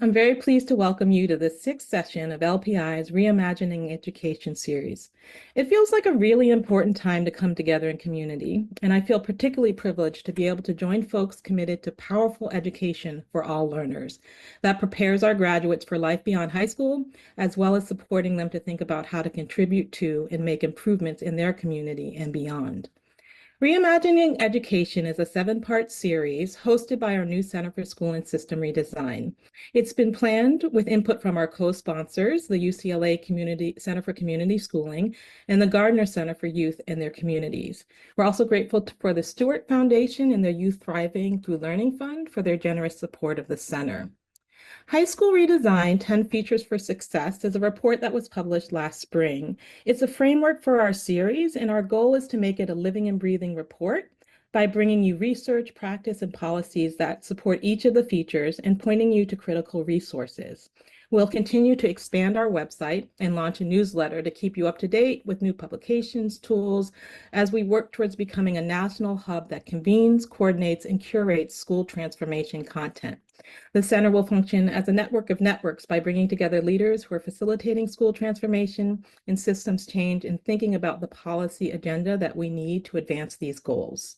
I'm very pleased to welcome you to the sixth session of LPI's Reimagining Education series. It feels like a really important time to come together in community, and I feel particularly privileged to be able to join folks committed to powerful education for all learners that prepares our graduates for life beyond high school, as well as supporting them to think about how to contribute to and make improvements in their community and beyond. Reimagining Education is a seven-part series hosted by our new Center for School and System Redesign. It's been planned with input from our co-sponsors, the UCLA Center for Community Schooling and the Gardner Center for Youth and Their Communities. We're also grateful for the Stewart Foundation and their Youth Thriving Through Learning Fund for their generous support of the center. High School Redesign 10 Features for Success is a report that was published last spring. It's a framework for our series, and our goal is to make it a living and breathing report by bringing you research, practice, and policies that support each of the features and pointing you to critical resources. We'll continue to expand our website and launch a newsletter to keep you up to date with new publications, tools, as we work towards becoming a national hub that convenes, coordinates, and curates school transformation content. The center will function as a network of networks by bringing together leaders who are facilitating school transformation and systems change and thinking about the policy agenda that we need to advance these goals.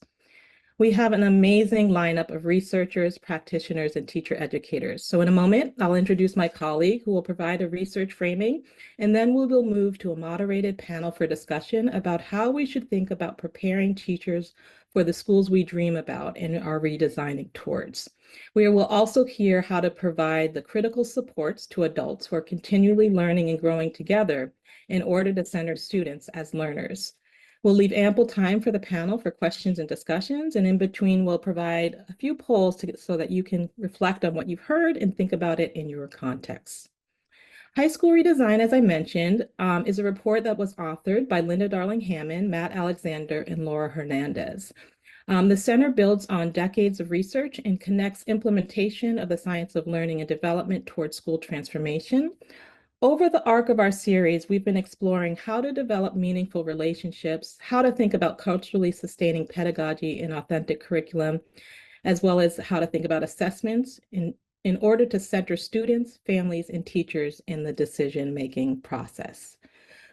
We have an amazing lineup of researchers, practitioners, and teacher educators. So in a moment, I'll introduce my colleague who will provide a research framing, and then we will move to a moderated panel for discussion about how we should think about preparing teachers for the schools we dream about and are redesigning towards. We will also hear how to provide the critical supports to adults who are continually learning and growing together in order to center students as learners. We'll leave ample time for the panel for questions and discussions, and in between we'll provide a few polls so that you can reflect on what you've heard and think about it in your context. High School Redesign, as I mentioned, is a report that was authored by Linda Darling-Hammond, Matt Alexander, and Laura Hernandez. The center builds on decades of research and connects implementation of the science of learning and development towards school transformation. Over the arc of our series, we've been exploring how to develop meaningful relationships, how to think about culturally sustaining pedagogy and authentic curriculum, as well as how to think about assessments in order to center students, families, and teachers in the decision-making process.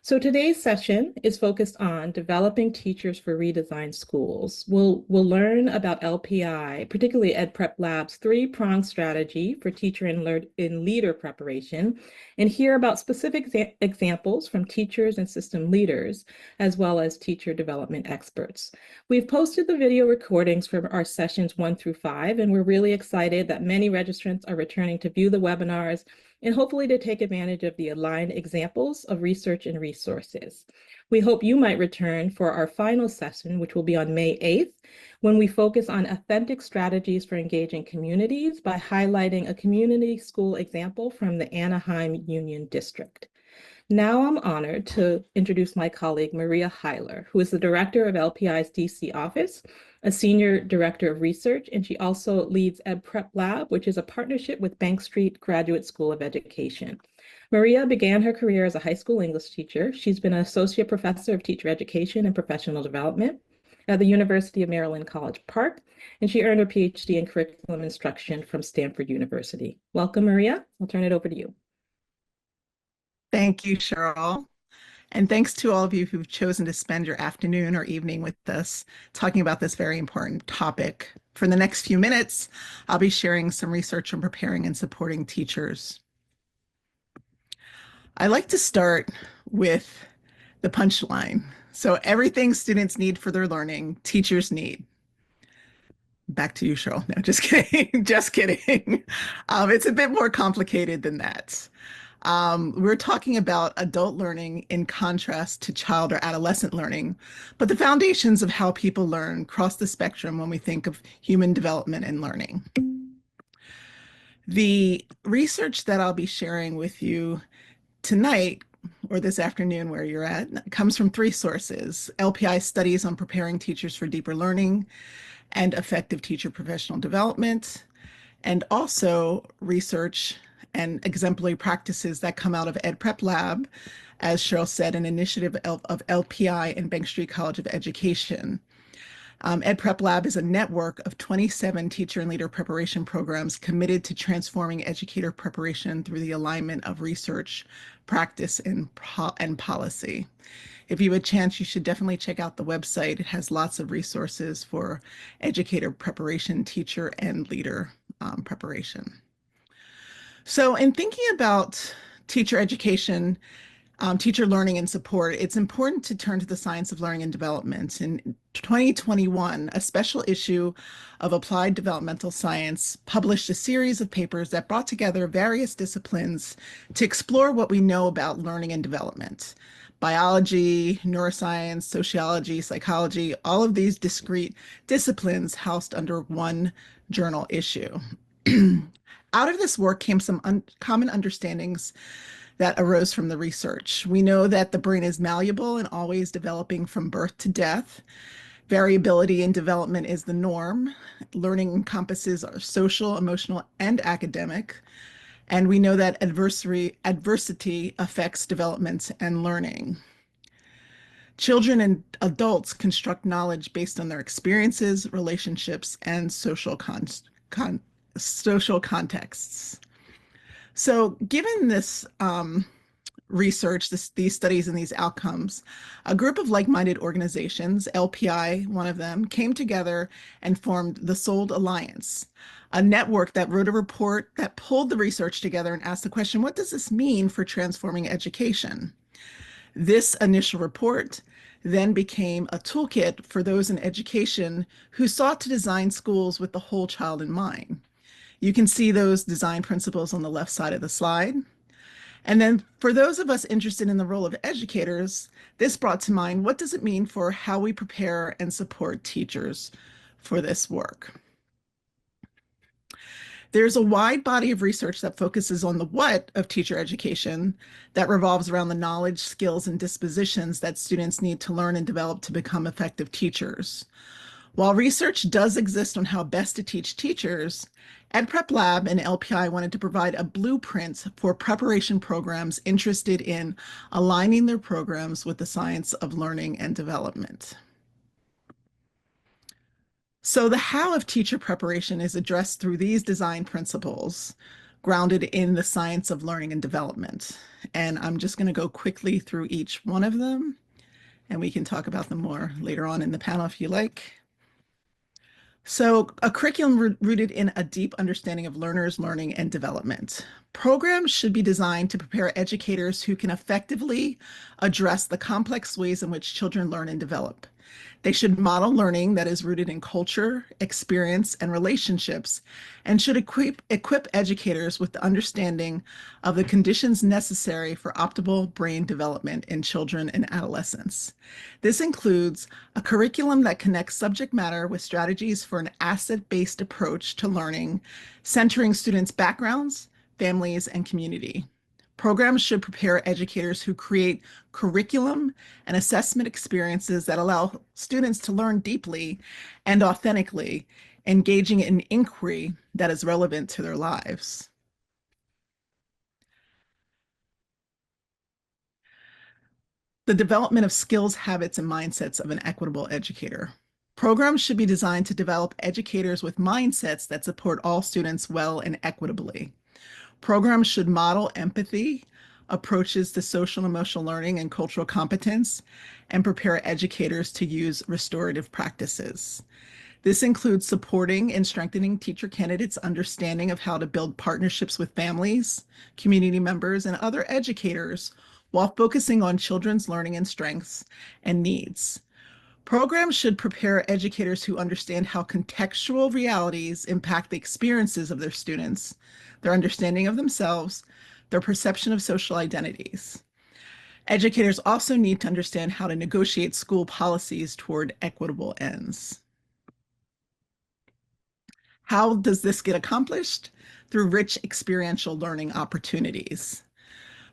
So today's session is focused on developing teachers for redesigned schools. We'll learn about LPI, particularly Ed Prep Lab's three-pronged strategy for teacher and leader preparation, and hear about specific examples from teachers and system leaders, as well as teacher development experts. We've posted the video recordings from our sessions 1 through 5, and we're really excited that many registrants are returning to view the webinars and hopefully to take advantage of the aligned examples of research and resources. We hope you might return for our final session, which will be on May 8th, when we focus on authentic strategies for engaging communities by highlighting a community school example from the Anaheim Union District. Now I'm honored to introduce my colleague, Maria Heiler, who is the director of LPI's DC office, a senior director of research, and she also leads Ed Prep Lab, which is a partnership with Bank Street Graduate School of Education. Maria began her career as a high school English teacher. She's been an associate professor of teacher education and professional development at the University of Maryland College Park, and she earned her PhD in curriculum instruction from Stanford University. Welcome, Maria. I'll turn it over to you. Thank you, Cheryl. And thanks to all of you who've chosen to spend your afternoon or evening with us talking about this very important topic. For the next few minutes, I'll be sharing some research on preparing and supporting teachers. I like to start with the punchline. So everything students need for their learning, teachers need. Back to you, Cheryl. No, just kidding. Just kidding. It's a bit more complicated than that. We're talking about adult learning in contrast to child or adolescent learning, but the foundations of how people learn cross the spectrum when we think of human development and learning. The research that I'll be sharing with you tonight or this afternoon where you're at comes from three sources: LPI studies on preparing teachers for deeper learning and effective teacher professional development, and also research and exemplary practices that come out of Ed Prep Lab, as Cheryl said, an initiative of LPI and Bank Street College of Education. EdPrep Lab is a network of 27 teacher and leader preparation programs committed to transforming educator preparation through the alignment of research, practice, and policy. If you have a chance, you should definitely check out the website. It has lots of resources for educator preparation, teacher and leader preparation. So in thinking about teacher education, teacher learning and support, it's important to turn to the science of learning and development. In 2021, a special issue of Applied Developmental Science published a series of papers that brought together various disciplines to explore what we know about learning and development. Biology, neuroscience, sociology, psychology, all of these discrete disciplines housed under one journal issue. Out of this work came some common understandings that arose from the research. We know that the brain is malleable and always developing from birth to death. Variability in development is the norm. Learning encompasses our social, emotional, and academic. And we know that adversity affects development and learning. Children and adults construct knowledge based on their experiences, relationships, and social contexts. So given this research, these studies and these outcomes, a group of like-minded organizations, LPI, one of them, came together and formed the SOLD Alliance, a network that wrote a report that pulled the research together and asked the question, what does this mean for transforming education? This initial report then became a toolkit for those in education who sought to design schools with the whole child in mind. You can see those design principles on the left side of the slide. And then for those of us interested in the role of educators, this brought to mind, what does it mean for how we prepare and support teachers for this work? There's a wide body of research that focuses on the what of teacher education that revolves around the knowledge, skills, and dispositions that students need to learn and develop to become effective teachers. While research does exist on how best to teach teachers, EdPrep Lab and LPI wanted to provide a blueprint for preparation programs interested in aligning their programs with the science of learning and development. So the how of teacher preparation is addressed through these design principles grounded in the science of learning and development. And I'm just going to go quickly through each one of them, and we can talk about them more later on in the panel if you like. So a curriculum rooted in a deep understanding of learners' learning and development. Programs should be designed to prepare educators who can effectively address the complex ways in which children learn and develop. They should model learning that is rooted in culture, experience, and relationships, and should equip educators with the understanding of the conditions necessary for optimal brain development in children and adolescents. This includes a curriculum that connects subject matter with strategies for an asset-based approach to learning, centering students' backgrounds, families, and community. Programs should prepare educators who create curriculum and assessment experiences that allow students to learn deeply and authentically, engaging in inquiry that is relevant to their lives. The development of skills, habits, and mindsets of an equitable educator. Programs should be designed to develop educators with mindsets that support all students well and equitably. Programs should model empathy, approaches to social and emotional learning and cultural competence, and prepare educators to use restorative practices. This includes supporting and strengthening teacher candidates' understanding of how to build partnerships with families, community members, and other educators while focusing on children's learning and strengths and needs. Programs should prepare educators who understand how contextual realities impact the experiences of their students, their understanding of themselves, their perception of social identities. Educators also need to understand how to negotiate school policies toward equitable ends. How does this get accomplished? Through rich experiential learning opportunities.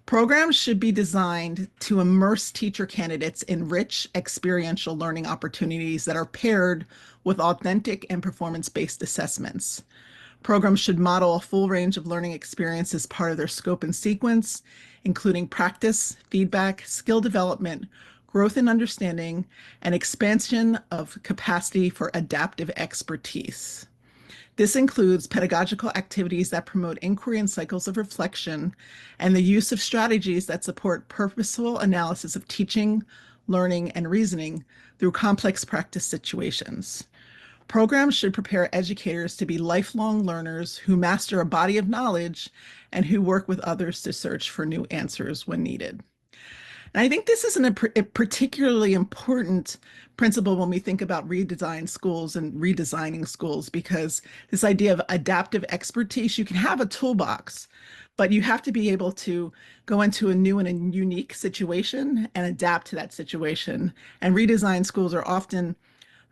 Programs should be designed to immerse teacher candidates in rich experiential learning opportunities that are paired with authentic and performance-based assessments. Programs should model a full range of learning experience as part of their scope and sequence, including practice, feedback, skill development, growth in understanding, and expansion of capacity for adaptive expertise. This includes pedagogical activities that promote inquiry and cycles of reflection, and the use of strategies that support purposeful analysis of teaching, learning, and reasoning through complex practice situations. Programs should prepare educators to be lifelong learners who master a body of knowledge and who work with others to search for new answers when needed. And I think this is a particularly important principle when we think about redesign schools and redesigning schools, because this idea of adaptive expertise, you can have a toolbox, but you have to be able to go into a new and a unique situation and adapt to that situation. And redesign schools are often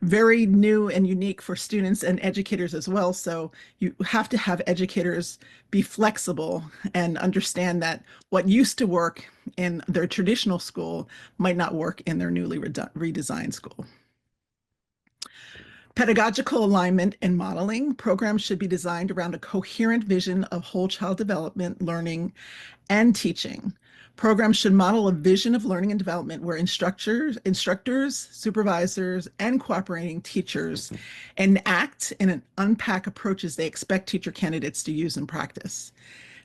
very new and unique for students and educators as well. So you have to have educators be flexible and understand that what used to work in their traditional school might not work in their newly redesigned school. Pedagogical alignment and modeling programs should be designed around a coherent vision of whole child development, learning, and teaching. Programs should model a vision of learning and development where instructors, supervisors, and cooperating teachers enact and unpack approaches they expect teacher candidates to use in practice.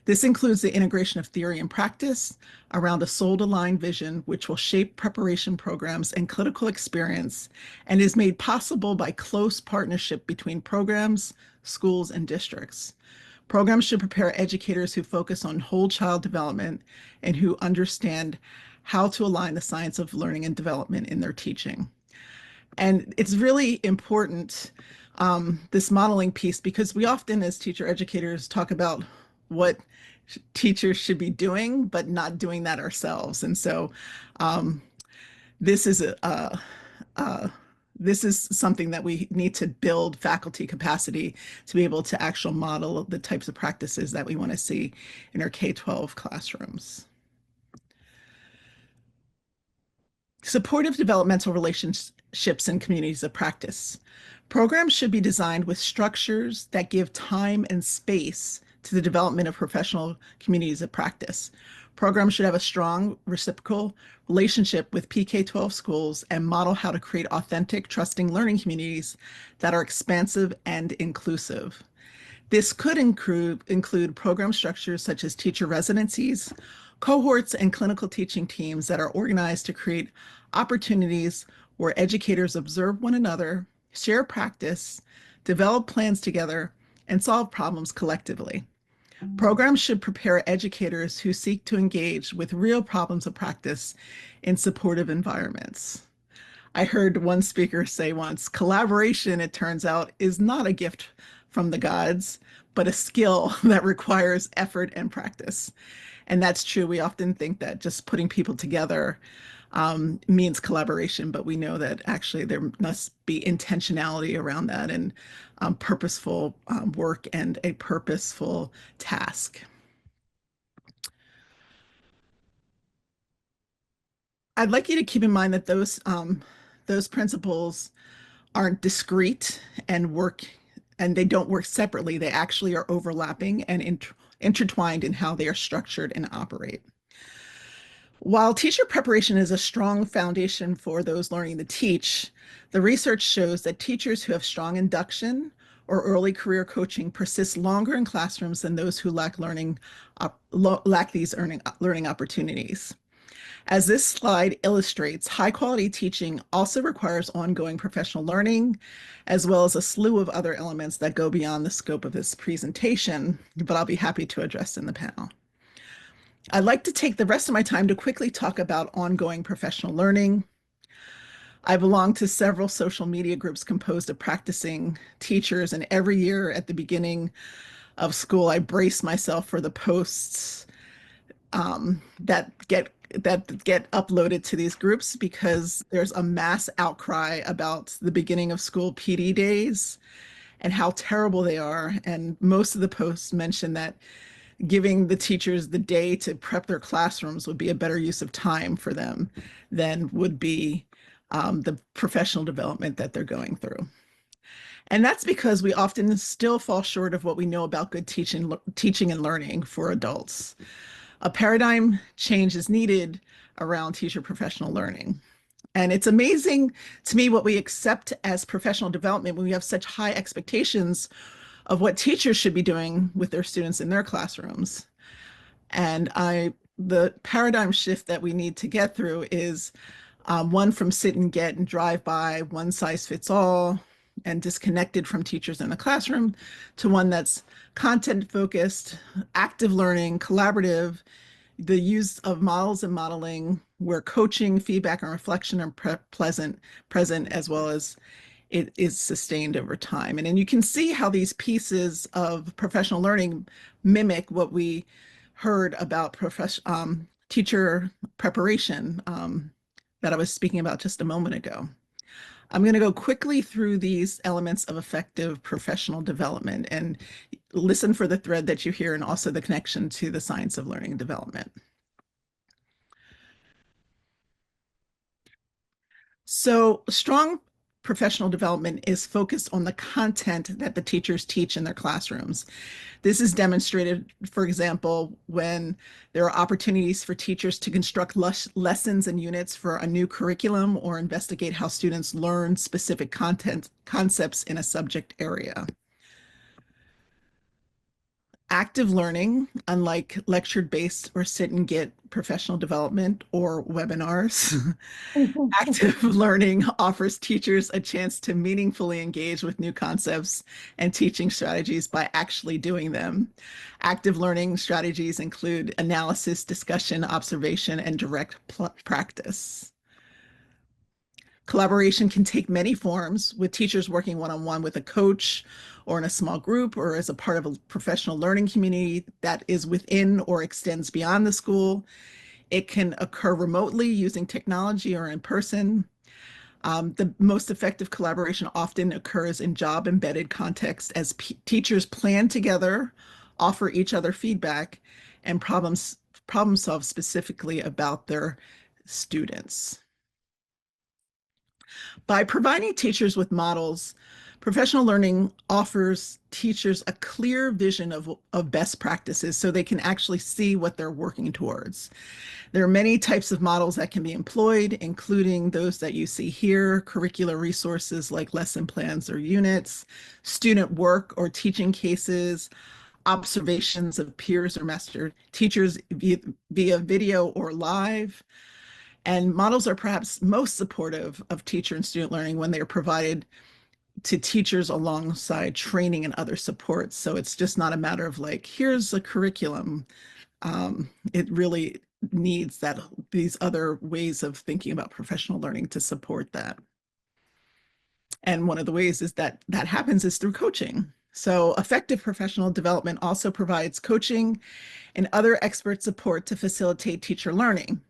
This includes the integration of theory and practice around a soul-aligned vision, which will shape preparation programs and clinical experience, and is made possible by close partnership between programs, schools, and districts. Programs should prepare educators who focus on whole child development and who understand how to align the science of learning and development in their teaching. And it's really important, this modeling piece, because we often as teacher educators talk about what teachers should be doing, but not doing that ourselves. And so this is this is something that we need to build faculty capacity to be able to actually model the types of practices that we want to see in our K-12 classrooms. Supportive developmental relationships and communities of practice. Programs should be designed with structures that give time and space to the development of professional communities of practice. Programs should have a strong reciprocal relationship with PK-12 schools and model how to create authentic, trusting learning communities that are expansive and inclusive. This could include program structures such as teacher residencies, cohorts, and clinical teaching teams that are organized to create opportunities where educators observe one another, share practice, develop plans together, and solve problems collectively. Programs should prepare educators who seek to engage with real problems of practice in supportive environments. I heard one speaker say once, collaboration, it turns out, is not a gift from the gods, but a skill that requires effort and practice. And that's true. We often think that just putting people together means collaboration, but we know that actually there must be intentionality around that and purposeful work and a purposeful task. I'd like you to keep in mind that those principles aren't discrete and they don't work separately. They actually are overlapping and intertwined in how they are structured and operate. While teacher preparation is a strong foundation for those learning to teach, the research shows that teachers who have strong induction or early career coaching persist longer in classrooms than those who lack these learning opportunities. As this slide illustrates, high quality teaching also requires ongoing professional learning, as well as a slew of other elements that go beyond the scope of this presentation, but I'll be happy to address in the panel. I'd like to take the rest of my time to quickly talk about ongoing professional learning. I belong to several social media groups composed of practicing teachers, and every year at the beginning of school, I brace myself for the posts that get uploaded to these groups, because there's a mass outcry about the beginning of school PD days and how terrible they are. And most of the posts mention that giving the teachers the day to prep their classrooms would be a better use of time for them than would be the professional development that they're going through. And that's because we often still fall short of what we know about good teaching and learning for adults. A paradigm change is needed around teacher professional learning. And it's amazing to me what we accept as professional development when we have such high expectations of what teachers should be doing with their students in their classrooms. And the paradigm shift that we need to get through is one from sit and get and drive by, one size fits all, and disconnected from teachers in the classroom, to one that's content focused, active learning, collaborative, the use of models and modeling where coaching, feedback, and reflection are present, as well as it is sustained over time. And then you can see how these pieces of professional learning mimic what we heard about teacher preparation that I was speaking about just a moment ago. I'm going to go quickly through these elements of effective professional development and listen for the thread that you hear and also the connection to the science of learning and development. So strong professional development is focused on the content that the teachers teach in their classrooms. This is demonstrated, for example, when there are opportunities for teachers to construct lessons and units for a new curriculum or investigate how students learn specific concepts in a subject area. Active learning, unlike lecture-based or sit and get professional development or webinars, active learning offers teachers a chance to meaningfully engage with new concepts and teaching strategies by actually doing them. Active learning strategies include analysis, discussion, observation, and direct practice. Collaboration can take many forms, with teachers working one-on-one with a coach or in a small group or as a part of a professional learning community that is within or extends beyond the school. It can occur remotely using technology or in person. The most effective collaboration often occurs in job-embedded context as teachers plan together, offer each other feedback, and problem solve specifically about their students. By providing teachers with models, professional learning offers teachers a clear vision of best practices so they can actually see what they're working towards. There are many types of models that can be employed, including those that you see here, curricular resources like lesson plans or units, student work or teaching cases, observations of peers or master teachers via video or live. And models are perhaps most supportive of teacher and student learning when they are provided to teachers alongside training and other supports. So it's just not a matter of like, here's a curriculum. It really needs these other ways of thinking about professional learning to support that. And one of the ways is that happens is through coaching. So effective professional development also provides coaching and other expert support to facilitate teacher learning.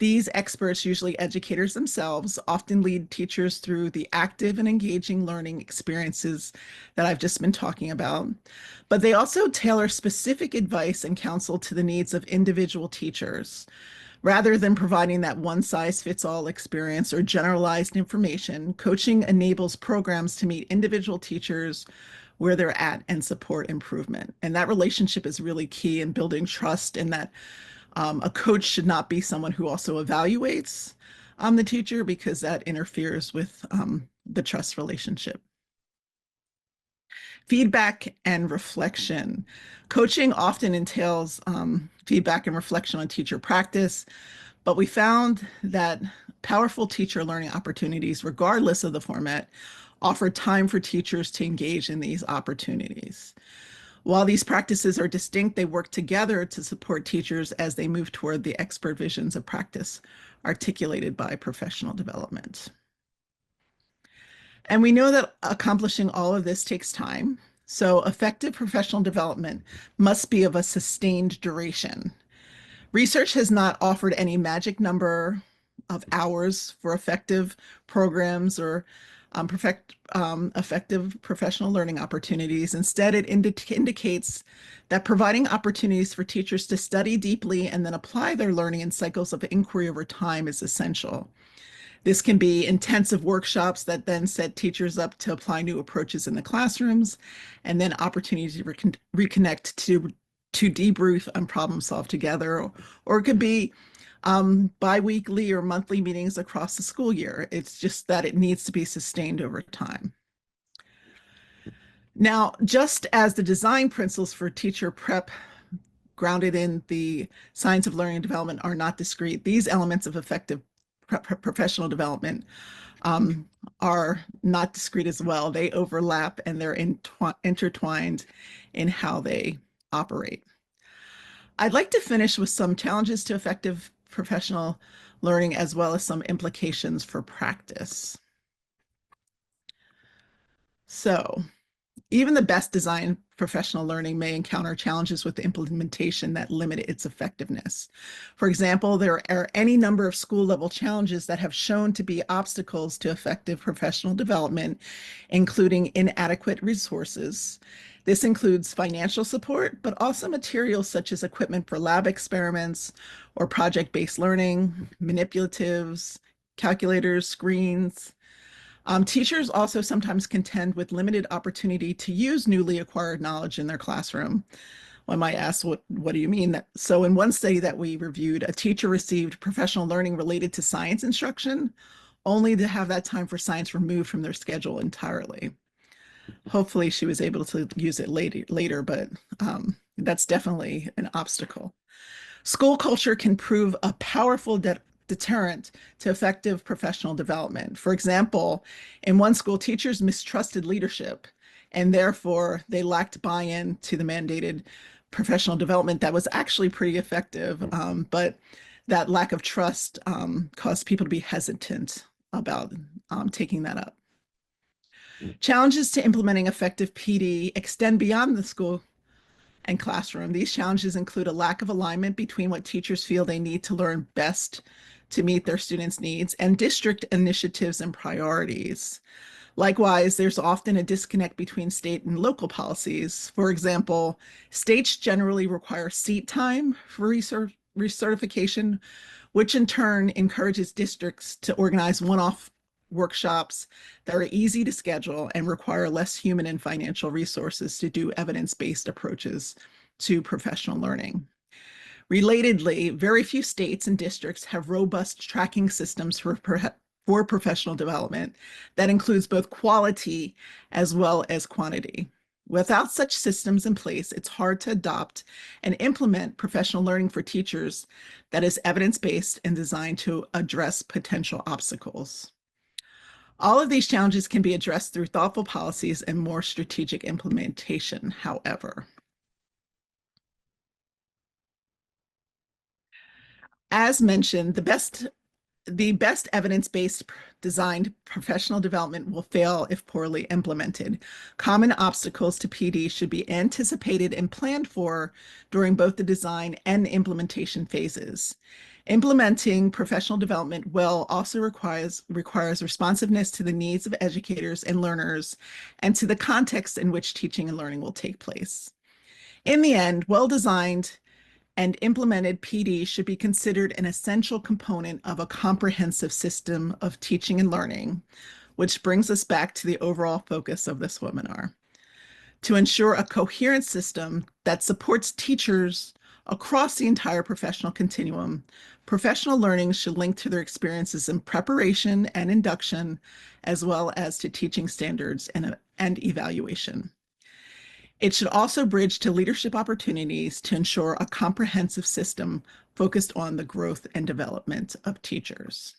These experts, usually educators themselves, often lead teachers through the active and engaging learning experiences that I've just been talking about. But they also tailor specific advice and counsel to the needs of individual teachers. Rather than providing that one-size-fits-all experience or generalized information, coaching enables programs to meet individual teachers where they're at and support improvement. And that relationship is really key in building trust, and that a coach should not be someone who also evaluates the teacher, because that interferes with the trust relationship. Feedback and reflection. Coaching often entails feedback and reflection on teacher practice, but we found that powerful teacher learning opportunities, regardless of the format, offer time for teachers to engage in these opportunities. While these practices are distinct, they work together to support teachers as they move toward the expert visions of practice articulated by professional development. And we know that accomplishing all of this takes time. So effective professional development must be of a sustained duration. Research has not offered any magic number of hours for effective programs or effective professional learning opportunities. Instead, it indicates that providing opportunities for teachers to study deeply and then apply their learning in cycles of inquiry over time is essential. This can be intensive workshops that then set teachers up to apply new approaches in the classrooms, and then opportunities to reconnect to debrief and problem solve together. Or it could be Bi-weekly or monthly meetings across the school year. It's just that it needs to be sustained over time. Now, just as the design principles for teacher prep grounded in the science of learning and development are not discrete, these elements of effective professional development are not discrete as well. They overlap and they're intertwined in how they operate. I'd like to finish with some challenges to effective professional learning as well as some implications for practice. So, even the best designed professional learning may encounter challenges with the implementation that limit its effectiveness. For example, there are any number of school level challenges that have shown to be obstacles to effective professional development, including inadequate resources. This includes financial support, but also materials such as equipment for lab experiments or project-based learning, manipulatives, calculators, screens. Teachers also sometimes contend with limited opportunity to use newly acquired knowledge in their classroom. One might ask, what do you mean? So in one study that we reviewed, a teacher received professional learning related to science instruction, only to have that time for science removed from their schedule entirely. Hopefully she was able to use it later, but that's definitely an obstacle. School culture can prove a powerful deterrent to effective professional development. For example, in one school, teachers mistrusted leadership, and therefore they lacked buy-in to the mandated professional development that was actually pretty effective, but that lack of trust caused people to be hesitant about taking that up. Challenges to implementing effective PD extend beyond the school and classroom. These challenges include a lack of alignment between what teachers feel they need to learn best to meet their students' needs and district initiatives and priorities. Likewise, there's often a disconnect between state and local policies. For example, states generally require seat time for recertification, which in turn encourages districts to organize one-off workshops that are easy to schedule and require less human and financial resources to do evidence-based approaches to professional learning. Relatedly, very few states and districts have robust tracking systems for professional development that includes both quality as well as quantity. Without such systems in place, it's hard to adopt and implement professional learning for teachers that is evidence-based and designed to address potential obstacles. All of these challenges can be addressed through thoughtful policies and more strategic implementation, however. As mentioned, the best evidence-based designed professional development will fail if poorly implemented. Common obstacles to PD should be anticipated and planned for during both the design and implementation phases. Implementing professional development well also requires responsiveness to the needs of educators and learners and to the context in which teaching and learning will take place. In the end, well-designed and implemented PD should be considered an essential component of a comprehensive system of teaching and learning, which brings us back to the overall focus of this webinar. To ensure a coherent system that supports teachers across the entire professional continuum, professional learning should link to their experiences in preparation and induction, as well as to teaching standards and evaluation. It should also bridge to leadership opportunities to ensure a comprehensive system focused on the growth and development of teachers.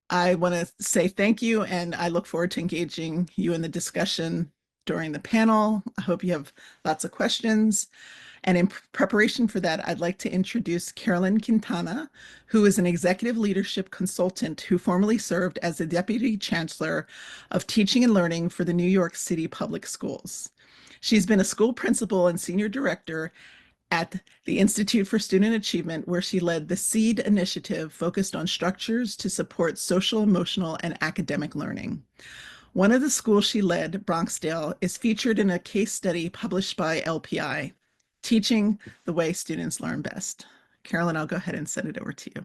I want to say thank you, and I look forward to engaging you in the discussion during the panel. I hope you have lots of questions. And in preparation for that, I'd like to introduce Carolyn Quintana, who is an executive leadership consultant who formerly served as the Deputy Chancellor of Teaching and Learning for the New York City Public Schools. She's been a school principal and senior director at the Institute for Student Achievement, where she led the SEED initiative focused on structures to support social, emotional, and academic learning. One of the schools she led, Bronxdale, is featured in a case study published by LPI, Teaching the Way Students Learn Best. Carolyn, I'll go ahead and send it over to you.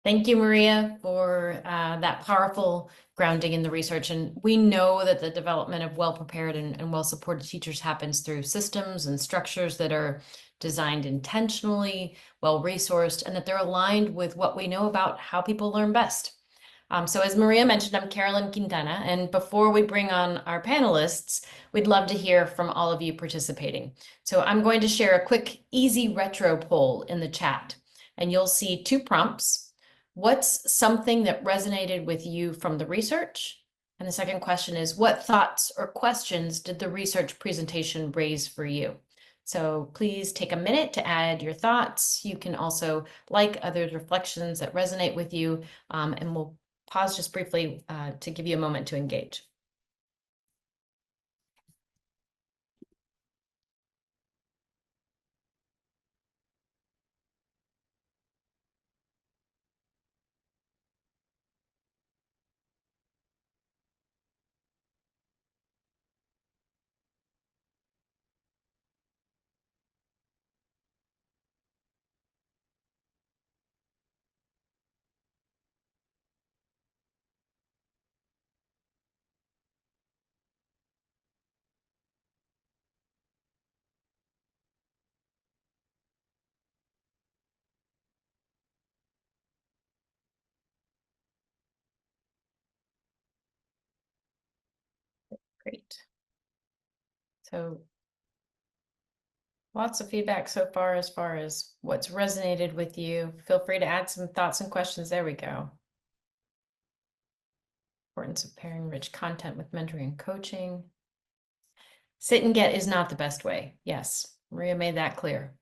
Thank you, Maria, for that powerful grounding in the research. And we know that the development of well-prepared and well-supported teachers happens through systems and structures that are designed intentionally, well-resourced, and that they're aligned with what we know about how people learn best. So as Maria mentioned, I'm Carolyn Quintana, and before we bring on our panelists, we'd love to hear from all of you participating. So I'm going to share a quick, easy retro poll in the chat, and you'll see 2 prompts. What's something that resonated with you from the research? And the second question is, what thoughts or questions did the research presentation raise for you? So please take a minute to add your thoughts. You can also like others' reflections that resonate with you, and we'll pause just briefly to give you a moment to engage. Great. So lots of feedback so far as what's resonated with you. Feel free to add some thoughts and questions. There we go. Importance of pairing rich content with mentoring and coaching. Sit and get is not the best way. Yes, Maria made that clear.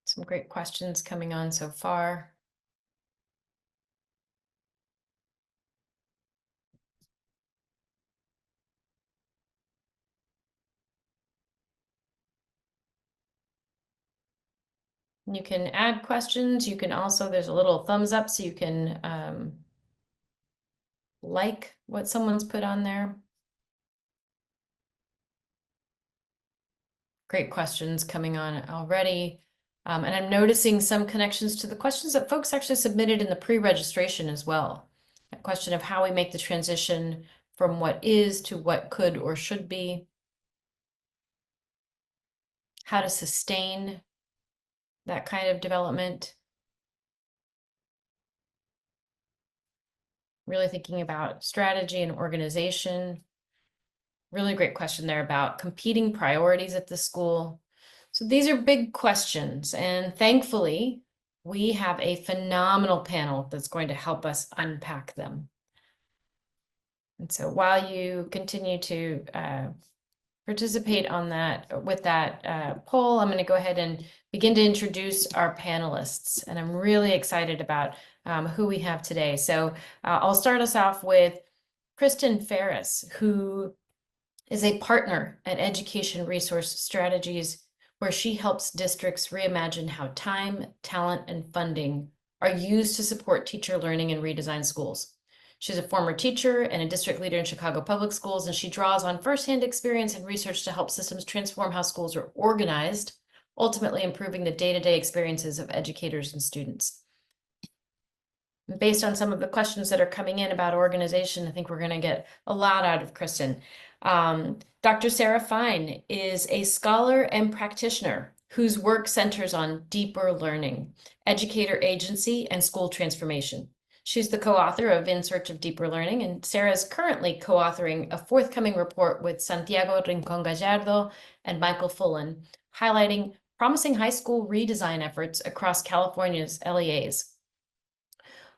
Some great questions coming on so far. You can add questions. You can also, there's a little thumbs up so you can like what someone's put on there. Great questions coming on already. And I'm noticing some connections to the questions that folks actually submitted in the pre-registration as well. A question of how we make the transition from what is to what could or should be. How to sustain that kind of development. Really thinking about strategy and organization. Really great question there about competing priorities at the school. So these are big questions, and thankfully, we have a phenomenal panel that's going to help us unpack them. And so while you continue to participate on that with that poll, I'm going to go ahead and begin to introduce our panelists, and I'm really excited about who we have today. So I'll start us off with Kristen Ferris, who is a partner at Education Resource Strategies, where she helps districts reimagine how time, talent, and funding are used to support teacher learning in redesigned schools. She's a former teacher and a district leader in Chicago Public Schools, and she draws on firsthand experience and research to help systems transform how schools are organized, ultimately improving the day-to-day experiences of educators and students. Based on some of the questions that are coming in about organization, I think we're going to get a lot out of Kristen. Dr. Sarah Fine is a scholar and practitioner whose work centers on deeper learning, educator agency, and school transformation. She's the co-author of In Search of Deeper Learning, and Sarah is currently co-authoring a forthcoming report with Santiago Rincon Gallardo and Michael Fullen, highlighting promising high school redesign efforts across California's LEAs.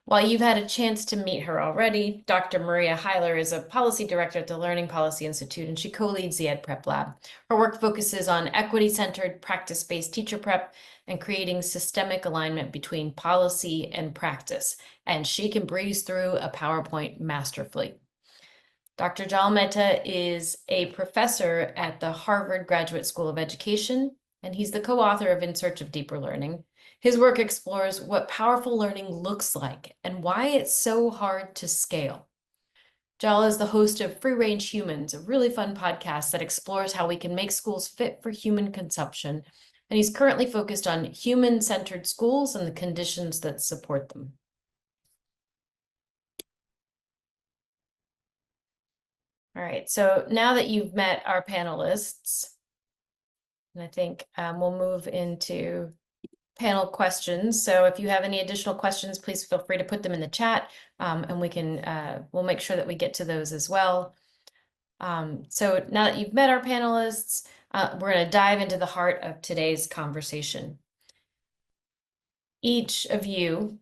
While you've had a chance to meet her already, Dr. Maria Heiler is a policy director at the Learning Policy Institute, and she co-leads the EdPrep Lab. Her work focuses on equity-centered, practice-based teacher prep and creating systemic alignment between policy and practice, and she can breeze through a PowerPoint masterfully. Dr. Jal Mehta is a professor at the Harvard Graduate School of Education, and he's the co-author of In Search of Deeper Learning. His work explores what powerful learning looks like and why it's so hard to scale. Jal is the host of Free Range Humans, a really fun podcast that explores how we can make schools fit for human consumption and he's currently focused on human-centered schools and the conditions that support them. All right, so now that you've met our panelists, and I think we'll move into panel questions. So if you have any additional questions, please feel free to put them in the chat, and we'll make sure that we get to those as well. So now that you've met our panelists, we're going to dive into the heart of today's conversation. Each of you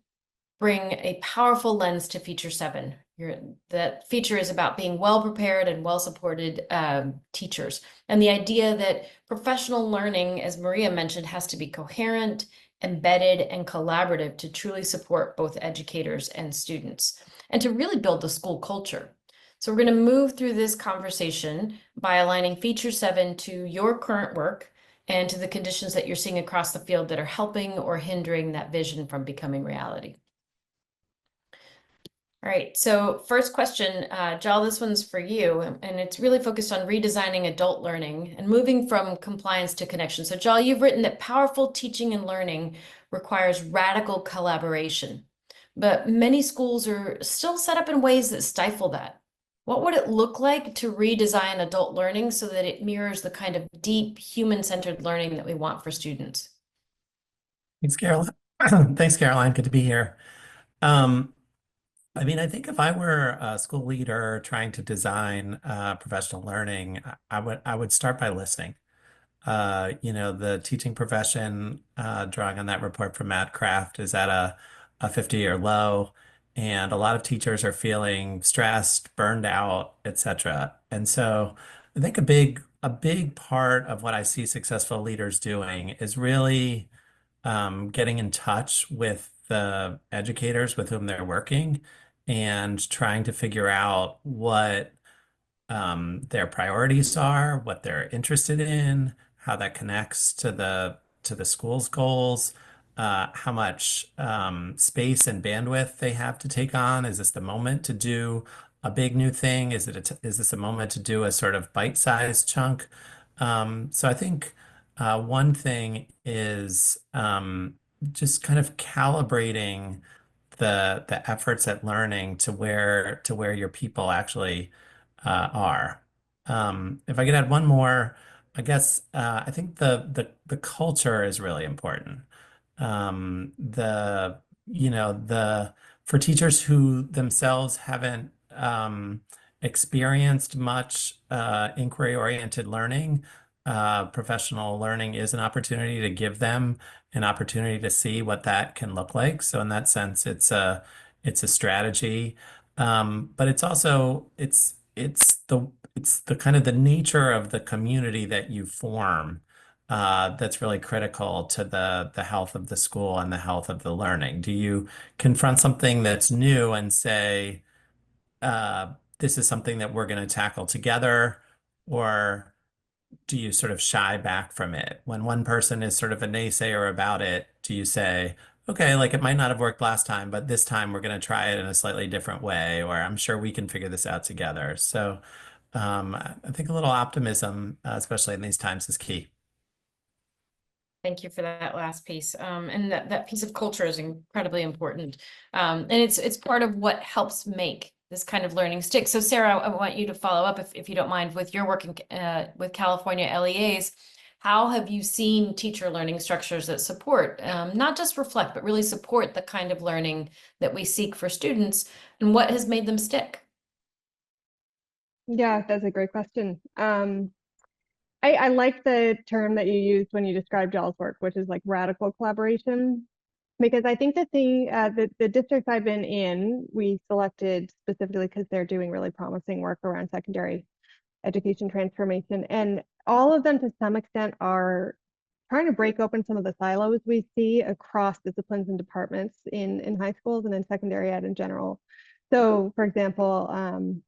bring a powerful lens to Feature 7. That feature is about being well-prepared and well-supported teachers. And the idea that professional learning, as Maria mentioned, has to be coherent, embedded, and collaborative to truly support both educators and students, and to really build the school culture. So we're going to move through this conversation by aligning Feature 7 to your current work and to the conditions that you're seeing across the field that are helping or hindering that vision from becoming reality. All right, so first question, Jal, this one's for you, and it's really focused on redesigning adult learning and moving from compliance to connection. So Jal, you've written that powerful teaching and learning requires radical collaboration, but many schools are still set up in ways that stifle that. What would it look like to redesign adult learning so that it mirrors the kind of deep human-centered learning that we want for students? Thanks, Caroline. Thanks, Caroline. Good to be here. I mean, I think if I were a school leader trying to design professional learning, I would start by listening. The teaching profession, drawing on that report from Matt Kraft, is at a 50-year low, and a lot of teachers are feeling stressed, burned out, etc. And so I think a big part of what I see successful leaders doing is really getting in touch with the educators with whom they're working and trying to figure out what their priorities are, what they're interested in, how that connects to the school's goals, how much space and bandwidth they have to take on. Is this the moment to do a big new thing? Is this a moment to do a sort of bite-sized chunk? So I think one thing is just kind of calibrating the efforts at learning to where your people actually are. If I could add one more, I guess I think the culture is really important. The the for teachers who themselves haven't experienced much inquiry-oriented learning, professional learning is an opportunity to give them an opportunity to see what that can look like. So in that sense, it's a strategy, but it's also it's the kind of the nature of the community that you form that's really critical to the health of the school and the health of the learning. Do you confront something that's new and say, this is something that we're going to tackle together, or do you sort of shy back from it? When one person is sort of a naysayer about it, do you say, okay, like it might not have worked last time, but this time we're going to try it in a slightly different way, or I'm sure we can figure this out together. So I think a little optimism, especially in these times, is key. Thank you for that last piece. And that piece of culture is incredibly important. And it's part of what helps make this kind of learning stick. So Sarah, I want you to follow up, if you don't mind, with your work with California LEAs. How have you seen teacher learning structures that support, not just reflect, but really support the kind of learning that we seek for students, and what has made them stick? Yeah, that's a great question. I like the term that you used when you described Jal's work, which is like radical collaboration, because I think the thing, the districts I've been in, we selected specifically because they're doing really promising work around secondary education transformation, and all of them to some extent are trying to break open some of the silos we see across disciplines and departments in high schools and in secondary ed in general. So, for example,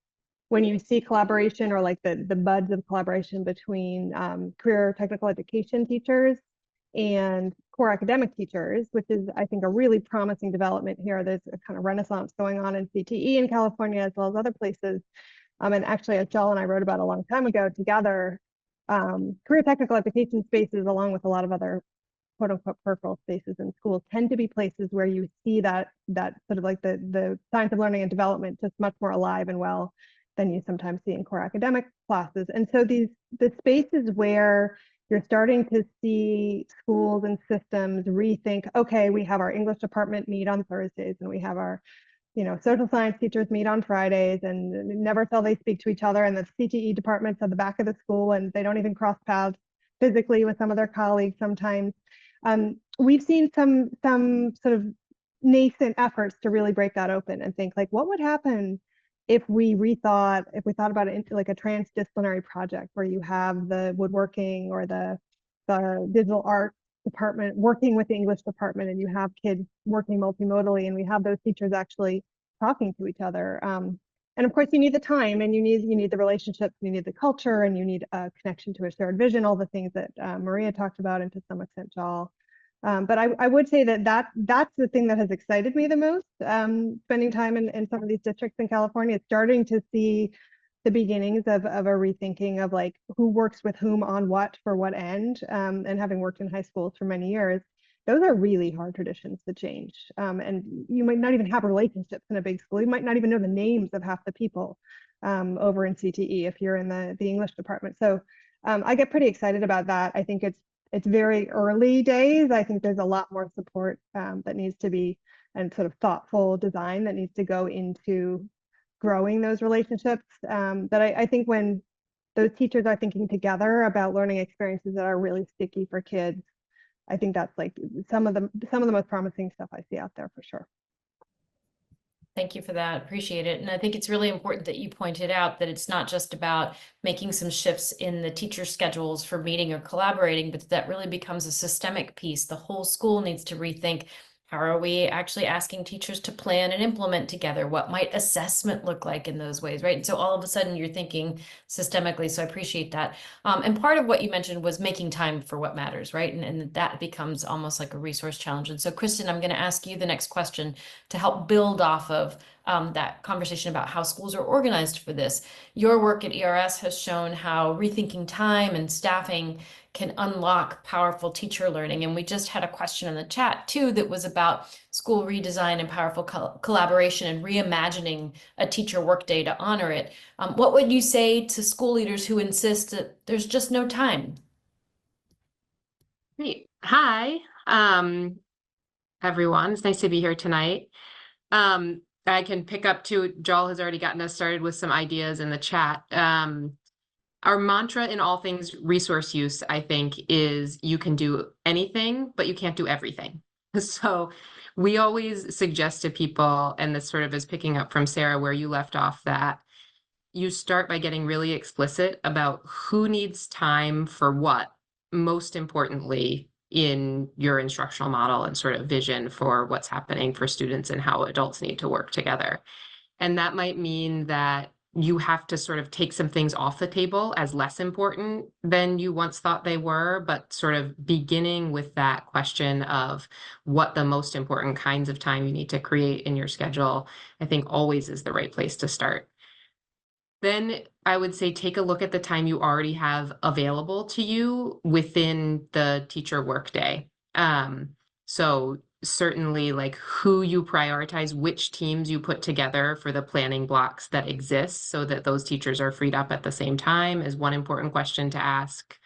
when you see collaboration or like the buds of collaboration between career technical education teachers and core academic teachers, which is, I think, a really promising development here. There's a kind of renaissance going on in CTE in California as well as other places. And actually, as Joel and I wrote about a long time ago together, career technical education spaces, along with a lot of other quote unquote peripheral spaces in schools, tend to be places where you see that sort of like the science of learning and development just much more alive and well than you sometimes see in core academic classes. And so the spaces where you're starting to see schools and systems rethink, okay, we have our English department meet on Thursdays, and we have our social science teachers meet on Fridays, and never till they speak to each other, and the CTE department's at the back of the school, and they don't even cross paths physically with some of their colleagues sometimes. We've seen some sort of nascent efforts to really break that open and think like, what would happen if we thought about it into like a transdisciplinary project where you have the woodworking or the digital art department working with the English department, and you have kids working multimodally, and we have those teachers actually talking to each other. And of course, you need the time, and you need the relationships, you need the culture, and you need a connection to a shared vision, all the things that Maria talked about, and to some extent, Joel. But I would say that's the thing that has excited me the most, spending time in some of these districts in California. It's starting to see the beginnings of a rethinking of like who works with whom on what for what end. And having worked in high schools for many years, those are really hard traditions to change. And you might not even have relationships in a big school. You might not even know the names of half the people over in CTE if you're in the English department. So I get pretty excited about that. I think it's very early days. I think there's a lot more support that needs to be, and sort of thoughtful design that needs to go into growing those relationships. But I think when those teachers are thinking together about learning experiences that are really sticky for kids, I think that's like some of the most promising stuff I see out there for sure. Thank you for that. Appreciate it. And I think it's really important that you pointed out that it's not just about making some shifts in the teacher schedules for meeting or collaborating, but that really becomes a systemic piece. The whole school needs to rethink, how are we actually asking teachers to plan and implement together? What might assessment look like in those ways, right? And so all of a sudden you're thinking systemically. So I appreciate that. And part of what you mentioned was making time for what matters, right? And that becomes almost like a resource challenge. And so Kristen, I'm going to ask you the next question to help build off of that conversation about how schools are organized for this. Your work at ERS has shown how rethinking time and staffing can unlock powerful teacher learning. And we just had a question in the chat too that was about school redesign and powerful collaboration and reimagining a teacher workday to honor it. What would you say to school leaders who insist that there's just no time? Great. Hi, everyone. It's nice to be here tonight. I can pick up too. Joel has already gotten us started with some ideas in the chat. Our mantra in all things resource use, I think, is you can do anything, but you can't do everything. So we always suggest to people, and this sort of is picking up from Sarah where you left off, that you start by getting really explicit about who needs time for what, most importantly, in your instructional model and sort of vision for what's happening for students and how adults need to work together. And that might mean that you have to sort of take some things off the table as less important than you once thought they were, but sort of beginning with that question of what the most important kinds of time you need to create in your schedule, I think always is the right place to start. Then I would say take a look at the time you already have available to you within the teacher workday. So certainly like who you prioritize, which teams you put together for the planning blocks that exist so that those teachers are freed up at the same time is one important question to ask.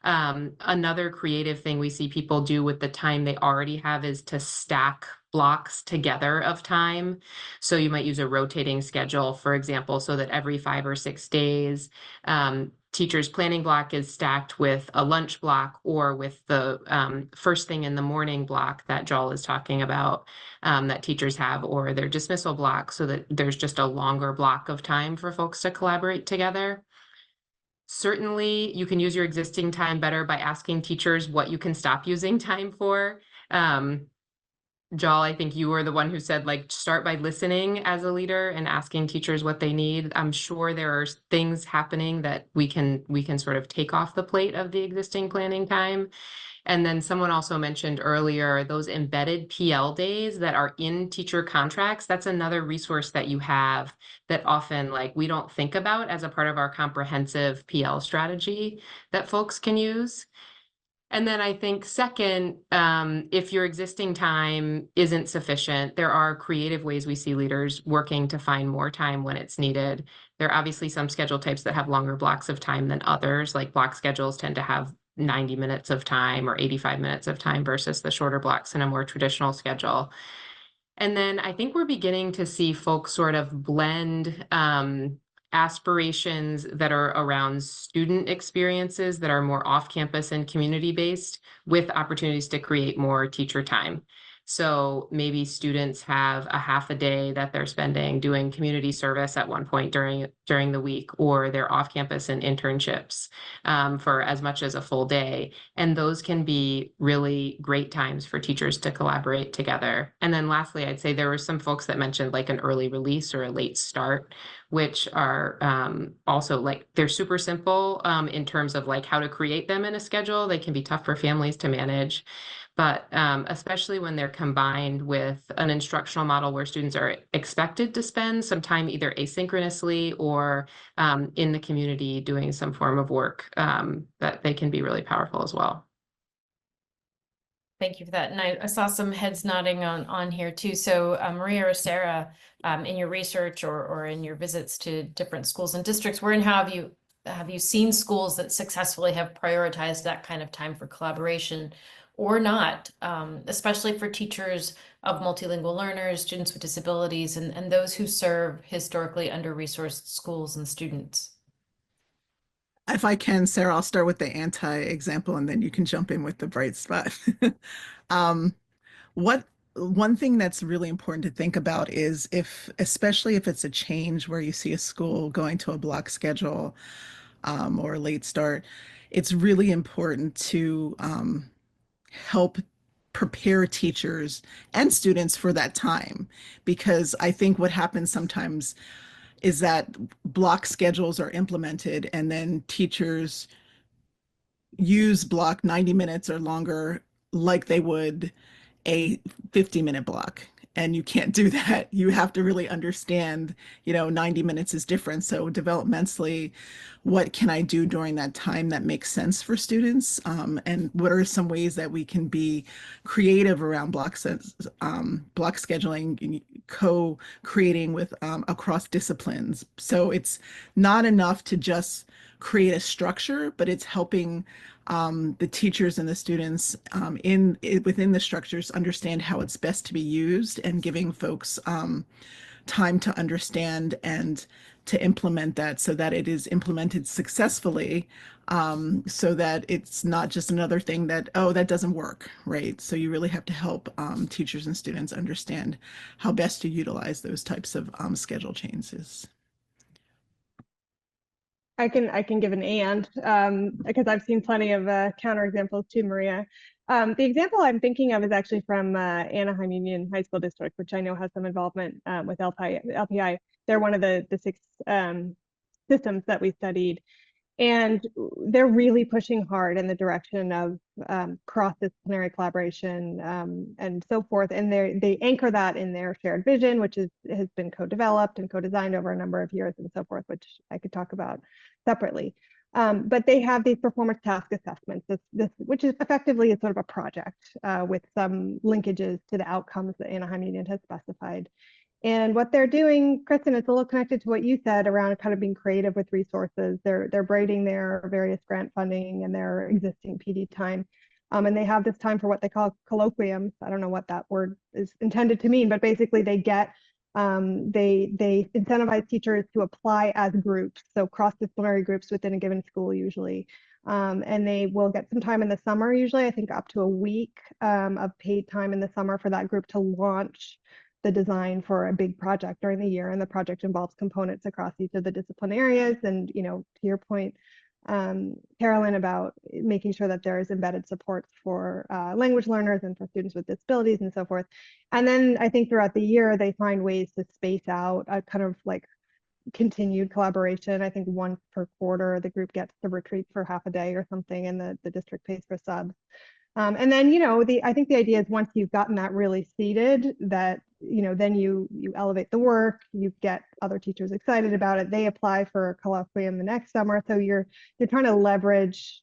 Another creative thing we see people do with the time they already have is to stack blocks together of time. So you might use a rotating schedule, for example, so that every 5 or 6 days, teacher's planning block is stacked with a lunch block or with the first thing in the morning block that Joel is talking about that teachers have, or their dismissal block, so that there's just a longer block of time for folks to collaborate together. Certainly, you can use your existing time better by asking teachers what you can stop using time for. Joel, I think you were the one who said, like, start by listening as a leader and asking teachers what they need. I'm sure there are things happening that we can sort of take off the plate of the existing planning time. And then someone also mentioned earlier those embedded PL days that are in teacher contracts. That's another resource that you have that often like we don't think about as a part of our comprehensive PL strategy that folks can use. And then I think second, if your existing time isn't sufficient, there are creative ways we see leaders working to find more time when it's needed. There are obviously some schedule types that have longer blocks of time than others, like block schedules tend to have 90 minutes of time or 85 minutes of time versus the shorter blocks in a more traditional schedule. And then I think we're beginning to see folks sort of blend aspirations that are around student experiences that are more off-campus and community-based with opportunities to create more teacher time. So maybe students have a half a day that they're spending doing community service at one point during the week, or they're off campus in internships for as much as a full day. And those can be really great times for teachers to collaborate together. And then lastly, I'd say there were some folks that mentioned like an early release or a late start, which are also like they're super simple in terms of like how to create them in a schedule. They can be tough for families to manage. But especially when they're combined with an instructional model where students are expected to spend some time either asynchronously or in the community doing some form of work, that they can be really powerful as well. Thank you for that. And I saw some heads nodding on here too. So Maria or Sarah, in your research or in your visits to different schools and districts, where and how have you seen schools that successfully have prioritized that kind of time for collaboration or not, especially for teachers of multilingual learners, students with disabilities, and those who serve historically under-resourced schools and students? If I can, Sarah, I'll start with the anti-example and then you can jump in with the bright spot. um, one thing that's really important to think about is especially if it's a change where you see a school going to a block schedule or a late start, it's really important to help prepare teachers and students for that time. Because I think what happens sometimes is that block schedules are implemented and then teachers use block 90 minutes or longer like they would a 50-minute block. And you can't do that. You have to really understand, 90 minutes is different. So developmentally, what can I do during that time that makes sense for students? And what are some ways that we can be creative around block scheduling, co-creating with across disciplines. So it's not enough to just create a structure, but it's helping the teachers and the students within the structures understand how it's best to be used and giving folks time to understand and to implement that so that it is implemented successfully, so that it's not just another thing that, oh, that doesn't work, right? So you really have to help teachers and students understand how best to utilize those types of schedule changes. I can give an because I've seen plenty of counterexamples to Maria. The example I'm thinking of is actually from Anaheim Union High School District, which I know has some involvement with LPI. They're one of the 6 systems that we studied. And they're really pushing hard in the direction of cross-disciplinary collaboration and so forth. And they anchor that in their shared vision, which has been co-developed and co-designed over a number of years and so forth, which I could talk about separately. But they have these performance task assessments, which is effectively a sort of a project with some linkages to the outcomes that Anaheim Union has specified. And what they're doing, Kristen, it's a little connected to what you said around kind of being creative with resources. They're braiding their various grant funding and their existing PD time. And they have this time for what they call colloquiums. I don't know what that word is intended to mean, but basically they incentivize teachers to apply as groups, so cross-disciplinary groups within a given school usually. And they will get some time in the summer, usually, I think up to a week of paid time in the summer for that group to launch the design for a big project during the year. And the project involves components across each of the discipline areas. And, to your point, Carolyn, about making sure that there is embedded supports for language learners and for students with disabilities and so forth. And then I think throughout the year, they find ways to space out a kind of like continued collaboration. I think once per quarter, the group gets to retreat for half a day or something, and the district pays for subs. And then, I think the idea is once you've gotten that really seated, that, then you elevate the work, you get other teachers excited about it, they apply for a colloquium the next summer. So you're trying to leverage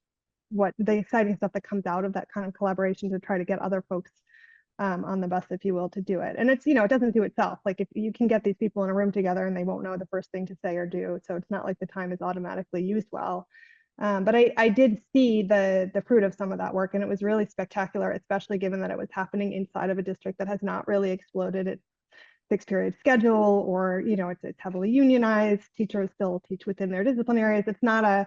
what the exciting stuff that comes out of that kind of collaboration to try to get other folks on the bus, if you will, to do it. And it's, it doesn't do itself. Like if you can get these people in a room together and they won't know the first thing to say or do. So it's not like the time is automatically used well. But I did see the fruit of some of that work, and it was really spectacular, especially given that it was happening inside of a district that has not really exploded its fixed period schedule, or it's heavily unionized. Teachers still teach within their discipline areas. It's not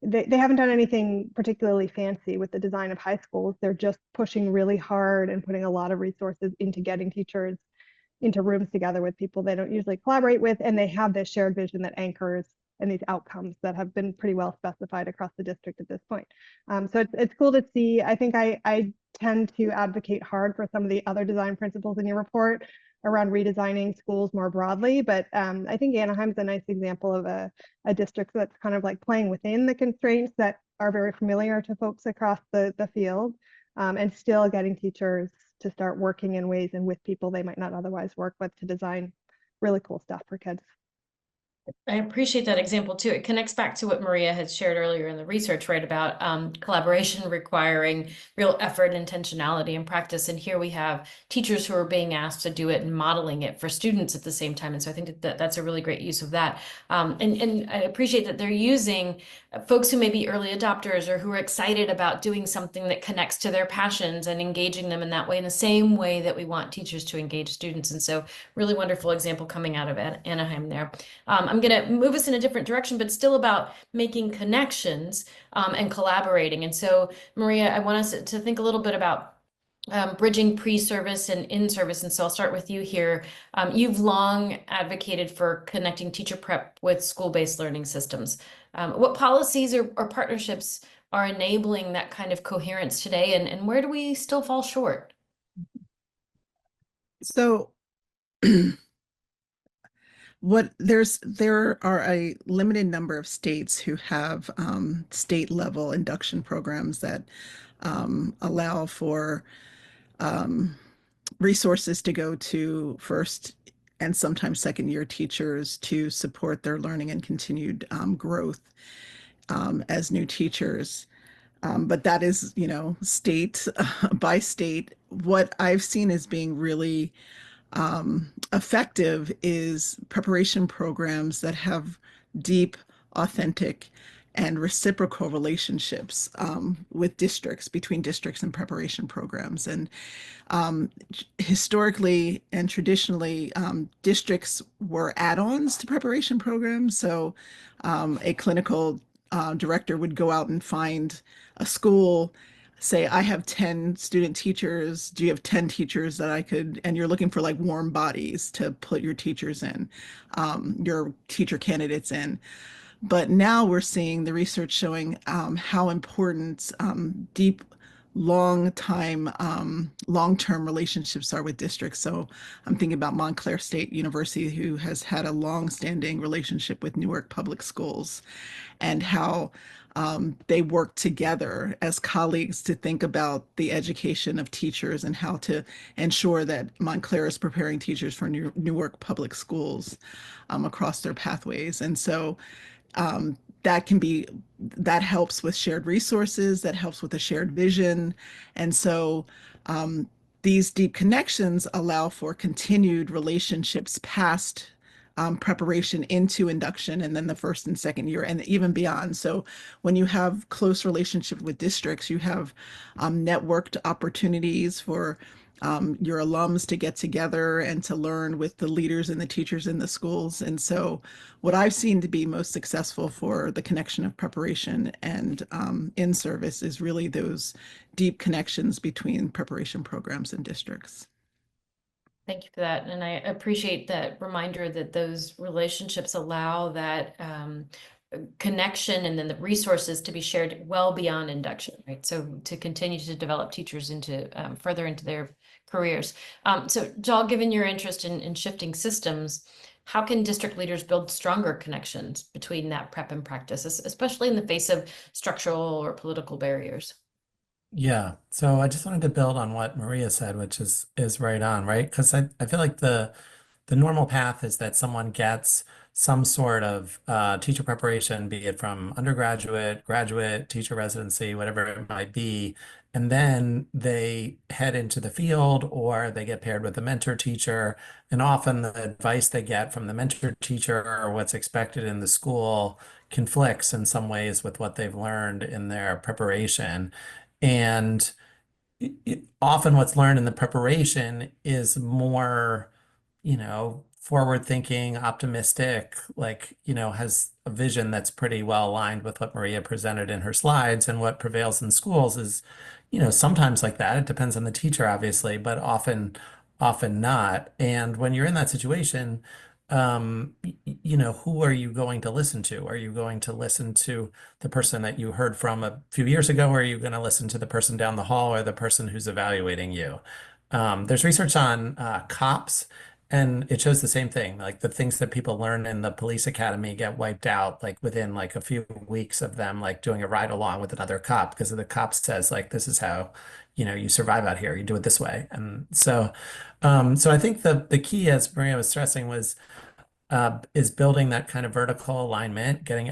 they haven't done anything particularly fancy with the design of high schools. They're just pushing really hard and putting a lot of resources into getting teachers into rooms together with people they don't usually collaborate with, and they have this shared vision that anchors and these outcomes that have been pretty well specified across the district at this point. So it's cool to see. I think I tend to advocate hard for some of the other design principles in your report around redesigning schools more broadly, but I think Anaheim's a nice example of a district that's kind of like playing within the constraints that are very familiar to folks across the field, and still getting teachers to start working in ways and with people they might not otherwise work with to design really cool stuff for kids. I appreciate that example too. It connects back to what Maria had shared earlier in the research, right, about collaboration requiring real effort, intentionality, and practice. And here we have teachers who are being asked to do it and modeling it for students at the same time. And so I think that that's a really great use of that. And I appreciate that they're using folks who may be early adopters or who are excited about doing something that connects to their passions and engaging them in that way, in the same way that we want teachers to engage students. And so really wonderful example coming out of Anaheim there. I'm going to move us in a different direction, but still about making connections and collaborating. And so, Maria, I want us to think a little bit about bridging pre-service and in-service. And so I'll start with you here. You've long advocated for connecting teacher prep with school-based learning systems. What policies or partnerships are enabling that kind of coherence today, and where do we still fall short? So there are a limited number of states who have state level induction programs that allow for resources to go to first and sometimes second year teachers to support their learning and continued growth as new teachers. But that is, state by state. What I've seen as being really effective is preparation programs that have deep, authentic, and reciprocal relationships with districts, between districts and preparation programs. And historically and traditionally, districts were add-ons to preparation programs. So a clinical director would go out and find a school, say, I have 10 student teachers. Do you have 10 teachers that I could, and you're looking for like warm bodies to put your teachers in, your teacher candidates in. But now we're seeing the research showing how important deep, long-term relationships are with districts. So I'm thinking about Montclair State University, who has had a long-standing relationship with Newark Public Schools, and how they work together as colleagues to think about the education of teachers and how to ensure that Montclair is preparing teachers for Newark Public Schools across their pathways. And so that helps with shared resources, that helps with a shared vision. And so these deep connections allow for continued relationships past preparation into induction, and then the first and second year, and even beyond. So when you have close relationship with districts, you have networked opportunities for your alums to get together and to learn with the leaders and the teachers in the schools. And so what I've seen to be most successful for the connection of preparation and in service is really those deep connections between preparation programs and districts. Thank you for that. And I appreciate that reminder that those relationships allow that connection and then the resources to be shared well beyond induction, right? So to continue to develop teachers into further into their careers. So Jal, given your interest in shifting systems, how can district leaders build stronger connections between that prep and practice, especially in the face of structural or political barriers? Yeah. So I just wanted to build on what Maria said, which is right on, right? Because I feel like the normal path is that someone gets some sort of teacher preparation, be it from undergraduate, graduate, teacher residency, whatever it might be, and then they head into the field or they get paired with a mentor teacher. And often the advice they get from the mentor teacher or what's expected in the school conflicts in some ways with what they've learned in their preparation. And often what's learned in the preparation is more, forward thinking, optimistic, like, has a vision that's pretty well aligned with what Maria presented in her slides. And what prevails in schools is, sometimes like that. It depends on the teacher, obviously, but often not. And when you're in that situation, who are you going to listen to? Are you going to listen to the person that you heard from a few years ago, or are you going to listen to the person down the hall or the person who's evaluating you? There's research on cops, and it shows the same thing. Like the things that people learn in the police academy get wiped out like within like a few weeks of them like doing a ride along with another cop because the cop says like this is how you survive out here. You do it this way. And so I think the key, as Maria was stressing, is building that kind of vertical alignment, getting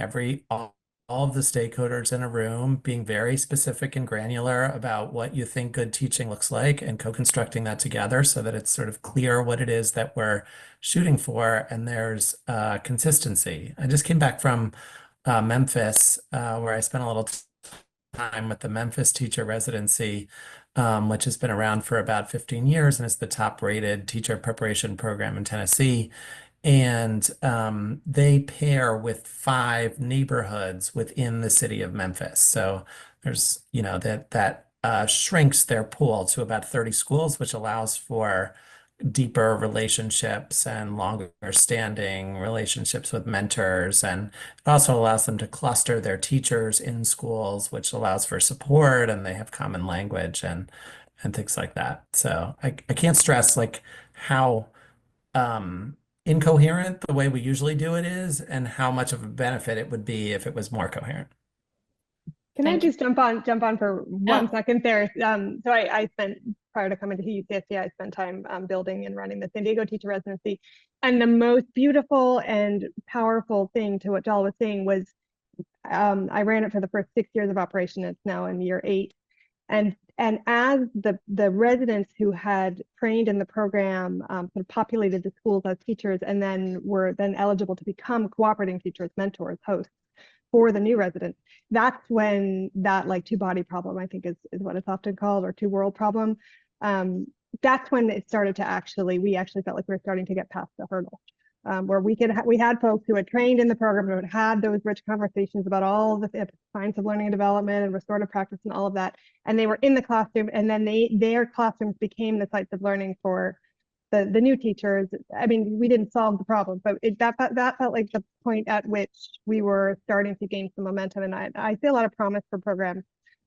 all of the stakeholders in a room, being very specific and granular about what you think good teaching looks like, and co-constructing that together so that it's sort of clear what it is that we're shooting for, and there's consistency. I just came back from Memphis, where I spent a little time with the Memphis teacher residency, which has been around for about 15 years and is the top rated teacher preparation program in Tennessee. And they pair with 5 neighborhoods within the city of Memphis. So there's, that shrinks their pool to about 30 schools, which allows for deeper relationships and longer standing relationships with mentors. And it also allows them to cluster their teachers in schools, which allows for support, and they have common language and things like that. So I can't stress like how incoherent the way we usually do it is, and how much of a benefit it would be if it was more coherent. Can I Thank you. just jump on for one Yeah. second there? So I spent, prior to coming to UCSD, I spent time building and running the San Diego teacher residency. And the most beautiful and powerful thing to what Jal was saying was I ran it for the first 6 years of operation. It's now in year 8. And as the residents who had trained in the program sort of populated the schools as teachers and then were then eligible to become cooperating teachers, mentors, hosts for the new residents, that's when that like two-body problem, I think is what it's often called, or two-world problem. That's when it started to we actually felt like we were starting to get past the hurdle. Where we had folks who had trained in the program and had those rich conversations about all the science of learning and development and restorative practice and all of that, and they were in the classroom, and then their classrooms became the sites of learning for the new teachers. I mean, we didn't solve the problem, but that felt like the point at which we were starting to gain some momentum, and I see a lot of promise for programs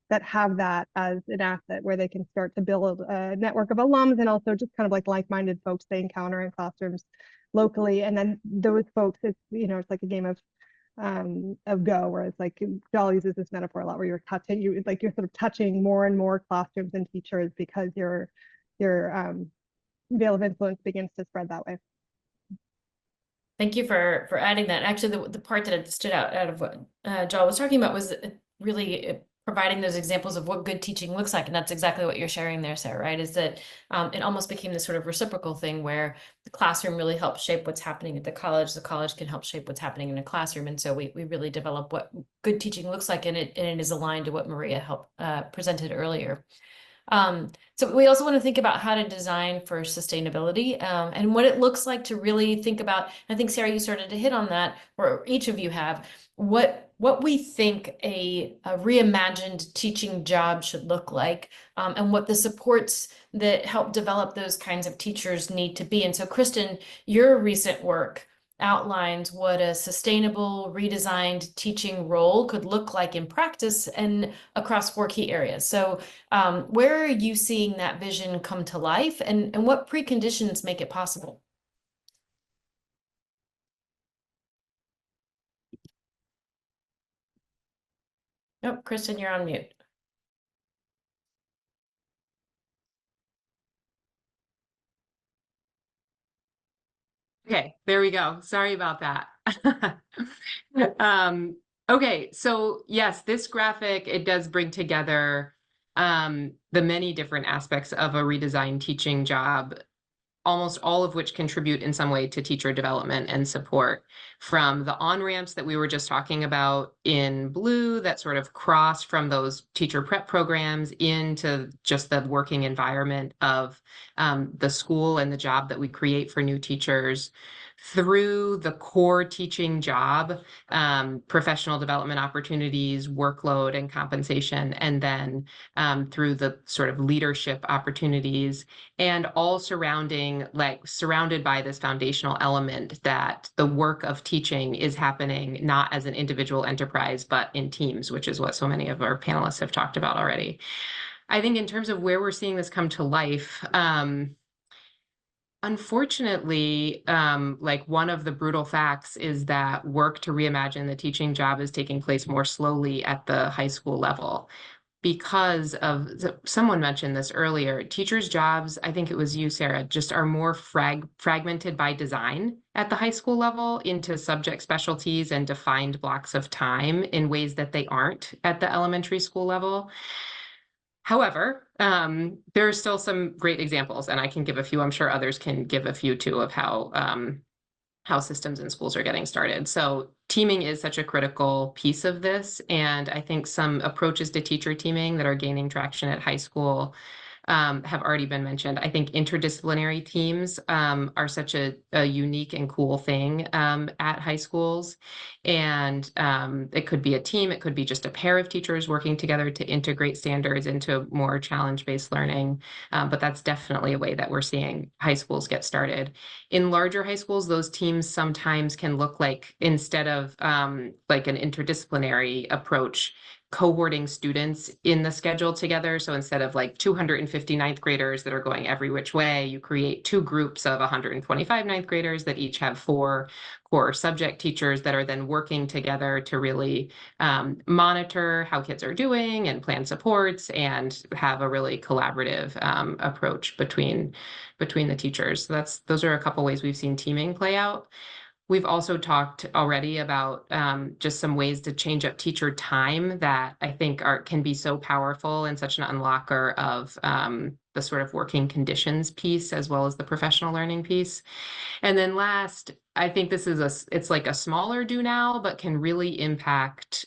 that have that as an asset, where they can start to build a network of alums and also just kind of like-minded folks they encounter in classrooms locally. And then those folks, it's like a game of Go, where it's like Joel uses this metaphor a lot, where you're sort of touching more and more classrooms and teachers because your veil of influence begins to spread that way. Thank you for adding that. Actually, the part that stood out of what Joel was talking about was really providing those examples of what good teaching looks like. And that's exactly what you're sharing there, Sarah, right? Is that it almost became this sort of reciprocal thing where the classroom really helps shape what's happening at the college can help shape what's happening in a classroom. And so we really develop what good teaching looks like, and it is aligned to what Maria presented earlier. So we also want to think about how to design for sustainability, and what it looks like to really think about. I think, Sarah, you started to hit on that, or each of you have, what we think a reimagined teaching job should look like, and what the supports that help develop those kinds of teachers need to be. And so, Kristen, your recent work outlines what a sustainable, redesigned teaching role could look like in practice and across 4 key areas. So where are you seeing that vision come to life, and what preconditions make it possible? Oh, Kristen, you're on mute. Okay, there we go. Sorry about that. Okay, so yes, this graphic, it does bring together the many different aspects of a redesigned teaching job, almost all of which contribute in some way to teacher development and support, from the on-ramps that we were just talking about in blue that sort of cross from those teacher prep programs into just the working environment of the school and the job that we create for new teachers, through the core teaching job, professional development opportunities, workload and compensation, and then through the sort of leadership opportunities, and all surrounded by this foundational element that the work of teaching is happening not as an individual enterprise, but in teams, which is what so many of our panelists have talked about already. I think in terms of where we're seeing this come to life, unfortunately, like one of the brutal facts is that work to reimagine the teaching job is taking place more slowly at the high school level because of, someone mentioned this earlier, teachers' jobs, I think it was you, Sarah, just are more fragmented by design at the high school level into subject specialties and defined blocks of time in ways that they aren't at the elementary school level. However, there are still some great examples, and I can give a few. I'm sure others can give a few too of how systems in schools are getting started. So teaming is such a critical piece of this, and I think some approaches to teacher teaming that are gaining traction at high school have already been mentioned. I think interdisciplinary teams are such a unique and cool thing at high schools. And it could be a team, it could be just a pair of teachers working together to integrate standards into more challenge-based learning. But that's definitely a way that we're seeing high schools get started. In larger high schools, those teams sometimes can look like, instead of like an interdisciplinary approach, cohorting students in the schedule together. So instead of like 250 ninth graders that are going every which way, you create two groups of 125 ninth graders that each have 4 core subject teachers that are then working together to really monitor how kids are doing and plan supports and have a really collaborative approach between the teachers. So those are a couple ways we've seen teaming play out. We've also talked already about just some ways to change up teacher time that I think can be so powerful and such an unlocker of the sort of working conditions piece as well as the professional learning piece. And then last, I think this is it's like a smaller do now, but can really impact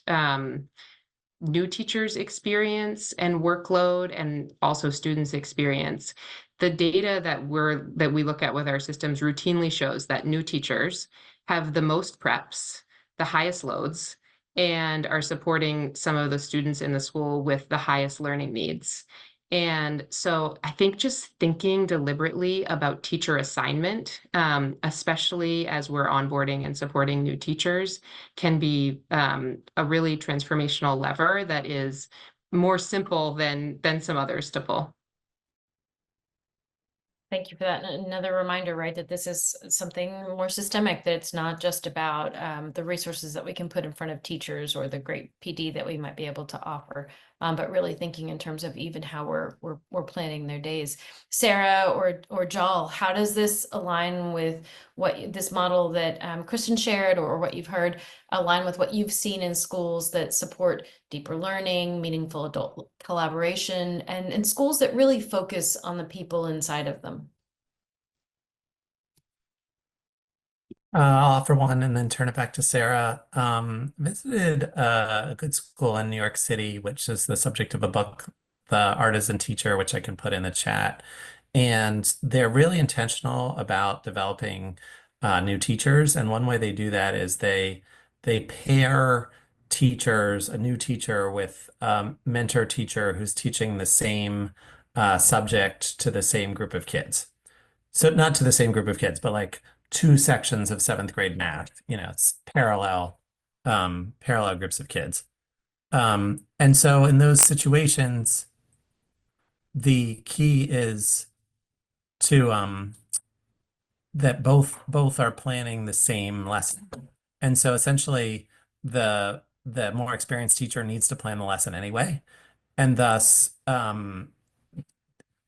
new teachers' experience and workload, and also students' experience. The data that we look at with our systems routinely shows that new teachers have the most preps, the highest loads, and are supporting some of the students in the school with the highest learning needs. And so I think just thinking deliberately about teacher assignment, especially as we're onboarding and supporting new teachers, can be a really transformational lever that is more simple than some others to pull. Thank you for that. And another reminder, right, that this is something more systemic, that it's not just about the resources that we can put in front of teachers or the great PD that we might be able to offer, but really thinking in terms of even how we're planning their days. Sarah or Jal, how does this align with what this model that Kristen shared, or what you've heard, align with what you've seen in schools that support deeper learning, meaningful adult collaboration, and schools that really focus on the people inside of them? I'll offer one and then turn it back to Sarah. Visited a good school in New York City, which is the subject of a book, The Artisan Teacher, which I can put in the chat. And they're really intentional about developing new teachers. And one way they do that is they pair teachers, a new teacher, with a mentor teacher who's teaching the same subject to the same group of kids. So not to the same group of kids, but like 2 sections of 7th grade math. It's parallel groups of kids. And so in those situations, the key is to that both are planning the same lesson. And so essentially the more experienced teacher needs to plan the lesson anyway. And thus often,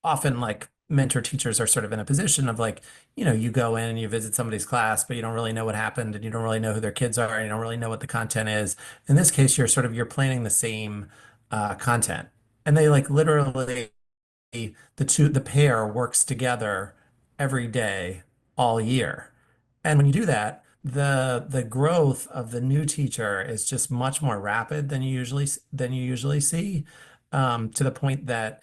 like mentor teachers are sort of in a position of like, you go in and you visit somebody's class, but you don't really know what happened and you don't really know who their kids are and you don't really know what the content is. In this case, you're planning the same content. And they like literally the pair works together every day all year. And when you do that, the growth of the new teacher is just much more rapid than you usually see, to the point that,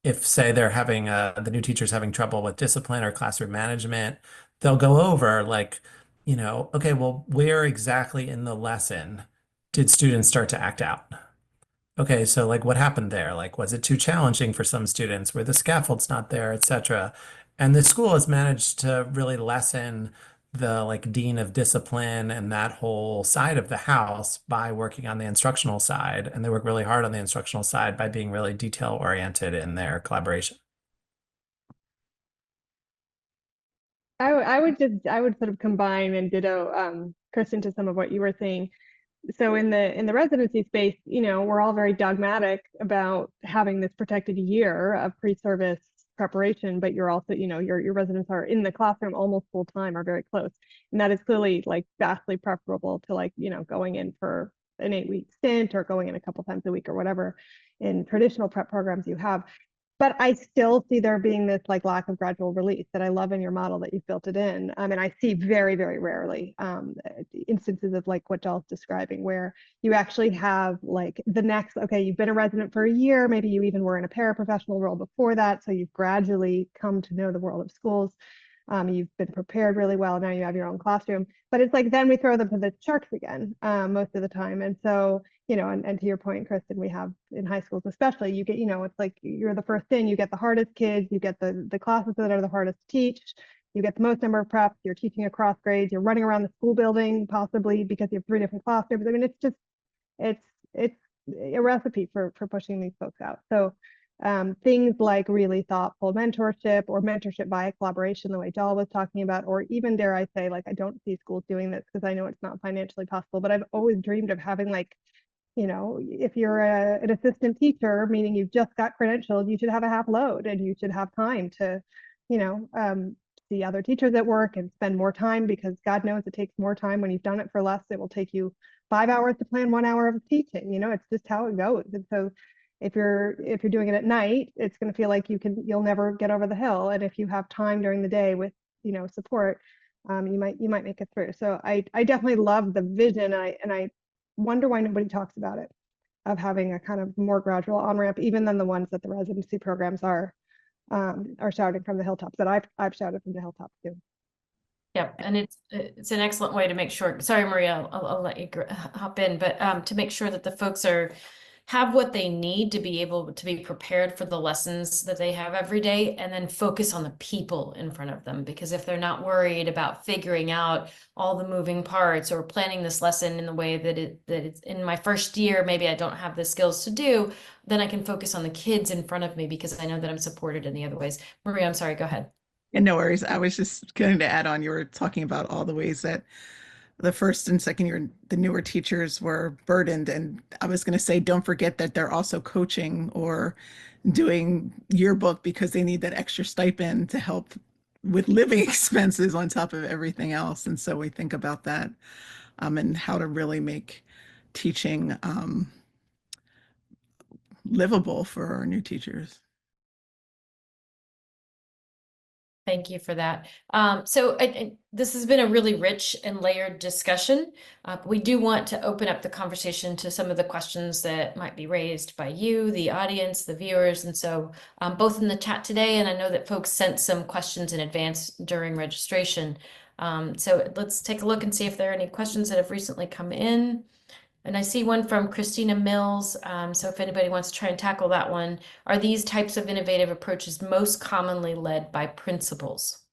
if say they're having the new teacher's having trouble with discipline or classroom management, they'll go over like, okay, well, where exactly in the lesson did students start to act out? Okay, so like what happened there? Like, was it too challenging for some students? Were the scaffolds not there, etc.? And the school has managed to really lessen the like dean of discipline and that whole side of the house by working on the instructional side. And they work really hard on the instructional side by being really detail oriented in their collaboration. I would sort of combine and ditto Kristen to some of what you were saying. So in the residency space, we're all very dogmatic about having this protected year of pre-service preparation, but you're also, your residents are in the classroom almost full time, are very close. And that is clearly like vastly preferable to like, going in for an 8-week stint or going in a couple times a week or whatever in traditional prep programs you have. But I still see there being this like lack of gradual release that I love in your model that you've built it in. And I see very, very rarely instances of like what Joel's describing, where you actually have like the next, okay, you've been a resident for a year, maybe you even were in a paraprofessional role before that. So you've gradually come to know the world of schools. You've been prepared really well. Now you have your own classroom, but it's like, then we throw them to the sharks again, most of the time. And so, and to your point, Kristen, we have in high schools, especially, you get, it's like you're the first in, you get the hardest kids, you get the classes that are the hardest to teach, you get the most number of preps, you're teaching across grades, you're running around the school building, possibly because you have 3 different classrooms. I mean, it's a recipe for pushing these folks out. So things like really thoughtful mentorship or mentorship via collaboration, the way Joel was talking about, or even dare I say, like, I don't see schools doing this because I know it's not financially possible, but I've always dreamed of having like, if you're an assistant teacher, meaning you've just got credentialed, you should have a half load and you should have time to, see other teachers at work and spend more time, because God knows it takes more time when you've done it for less. It will take you 5 hours to plan 1 hour of teaching. It's just how it goes. And so if you're doing it at night, it's going to feel like you'll never get over the hill. And if you have time during the day with, support, you might make it through. So I definitely love the vision. And I wonder why nobody talks about it, of having a kind of more gradual on-ramp, even than the ones that the residency programs are shouting from the hilltops, that I've shouted from the hilltops too. Yep, and it's an excellent way to make sure. Sorry, Maria, I'll let you hop in, but to make sure that the folks have what they need to be able to be prepared for the lessons that they have every day, and then focus on the people in front of them. Because if they're not worried about figuring out all the moving parts or planning this lesson in the way that it's in my first year, maybe I don't have the skills to do, then I can focus on the kids in front of me because I know that I'm supported in the other ways. Maria, I'm sorry, go ahead. And no worries. I was just going to add on, you were talking about all the ways that the first and second year, the newer teachers were burdened. And I was going to say, don't forget that they're also coaching or doing yearbook because they need that extra stipend to help with living expenses on top of everything else. And so we think about that and how to really make teaching livable for our new teachers. Thank you for that. So this has been a really rich and layered discussion. We do want to open up the conversation to some of the questions that might be raised by you, the audience, the viewers. And so both in the chat today, and I know that folks sent some questions in advance during registration. So let's take a look and see if there are any questions that have recently come in. And I see one from Christina Mills. So if anybody wants to try and tackle that one, are these types of innovative approaches most commonly led by principals?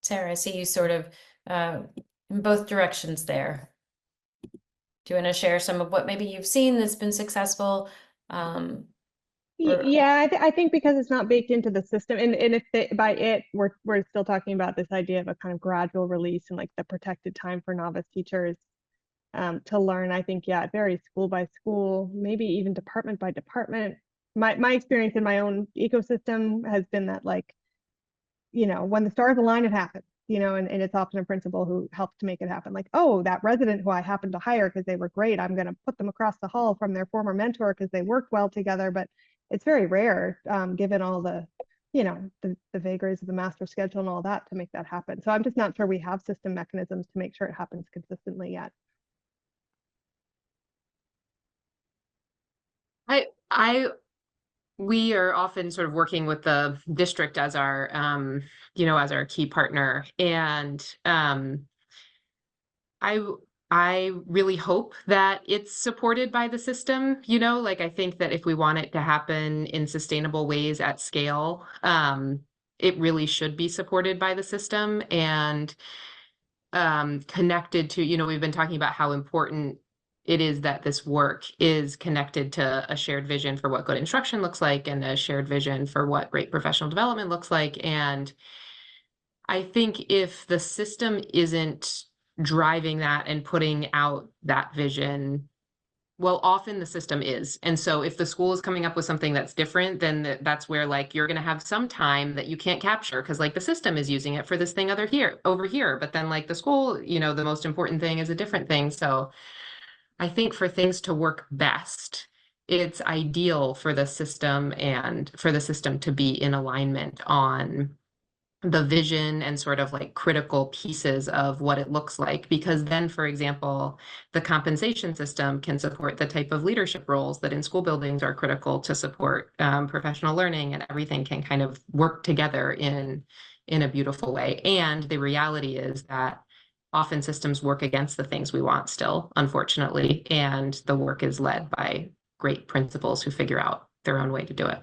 Sarah, I see you sort of in both directions there. Do you want to share some of what maybe you've seen that's been successful? Yeah, I think because it's not baked into the system, and if by it we're still talking about this idea of a kind of gradual release and like the protected time for novice teachers. to learn. I think, yeah, it varies school by school, maybe even department by department. My experience in my own ecosystem has been that, like, when the stars align, it happens, and it's often a principal who helps to make it happen. Like, oh, that resident who I happened to hire because they were great, I'm going to put them across the hall from their former mentor because they worked well together. But it's very rare, given all the, the vagaries of the master schedule and all that, to make that happen. So I'm just not sure we have system mechanisms to make sure it happens consistently yet. We are often sort of working with the district as our, as our key partner. And I really hope that it's supported by the system, like I think that if we want it to happen in sustainable ways at scale, it really should be supported by the system and connected to, we've been talking about how important it is that this work is connected to a shared vision for what good instruction looks like and a shared vision for what great professional development looks like. And I think if the system isn't driving that and putting out that vision, well, often the system is. And so if the school is coming up with something that's different, then that's where, like, you're going to have some time that you can't capture because, like, the system is using it for this thing over here. But then, like, the school, the most important thing is a different thing. So I think for things to work best, it's ideal for the system and for the system to be in alignment on the vision and sort of like critical pieces of what it looks like. Because then, for example, the compensation system can support the type of leadership roles that in school buildings are critical to support professional learning, and everything can kind of work together in a beautiful way. And the reality is that often systems work against the things we want still, unfortunately, and the work is led by great principals who figure out their own way to do it.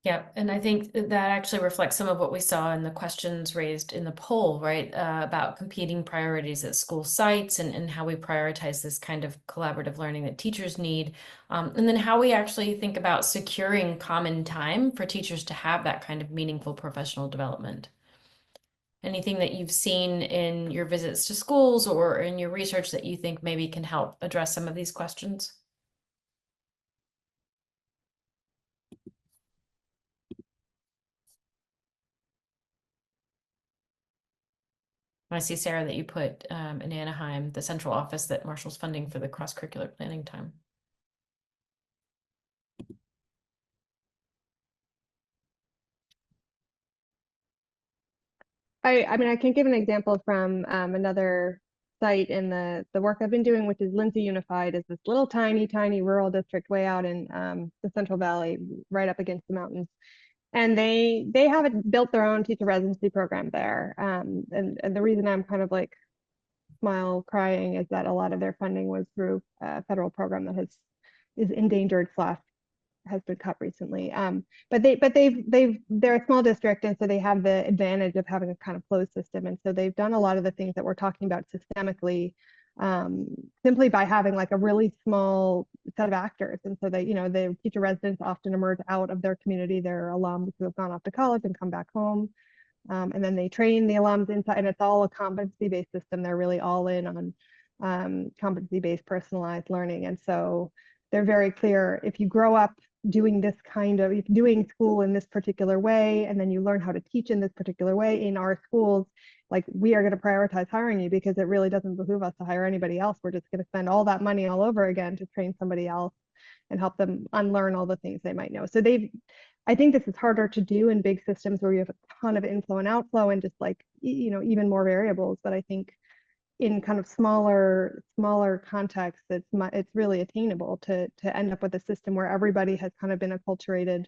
Yeah, and I think that actually reflects some of what we saw in the questions raised in the poll, right? About competing priorities at school sites and how we prioritize this kind of collaborative learning that teachers need. And then how we actually think about securing common time for teachers to have that kind of meaningful professional development. Anything that you've seen in your visits to schools or in your research that you think maybe can help address some of these questions? I see, Sarah, that you put in Anaheim, the central office that Marshall's funding for the cross-curricular planning time. I mean, I can give an example from another site in the work I've been doing, which is Lindsay Unified, is this little tiny rural district way out in the Central Valley, right up against the mountains. And they haven't built their own teacher residency program there. And the reason I'm kind of like smile crying is that a lot of their funding was through a federal program that is endangered slash has been cut recently. But they're a small district, and so they have the advantage of having a kind of closed system. And so they've done a lot of the things that we're talking about systemically, simply by having like a really small set of actors. And so they, the teacher residents often emerge out of their community. They're alums who have gone off to college and come back home. And then they train the alums inside, and it's all a competency-based system. They're really all in on competency-based personalized learning. And so they're very clear, if you grow up doing doing school in this particular way, and then you learn how to teach in this particular way in our schools, like, we are going to prioritize hiring you, because it really doesn't behoove us to hire anybody else. We're just going to spend all that money all over again to train somebody else and help them unlearn all the things they might know. So I think this is harder to do in big systems where you have a ton of inflow and outflow and just like, even more variables. But I think in kind of smaller contexts, it's really attainable to end up with a system where everybody has kind of been acculturated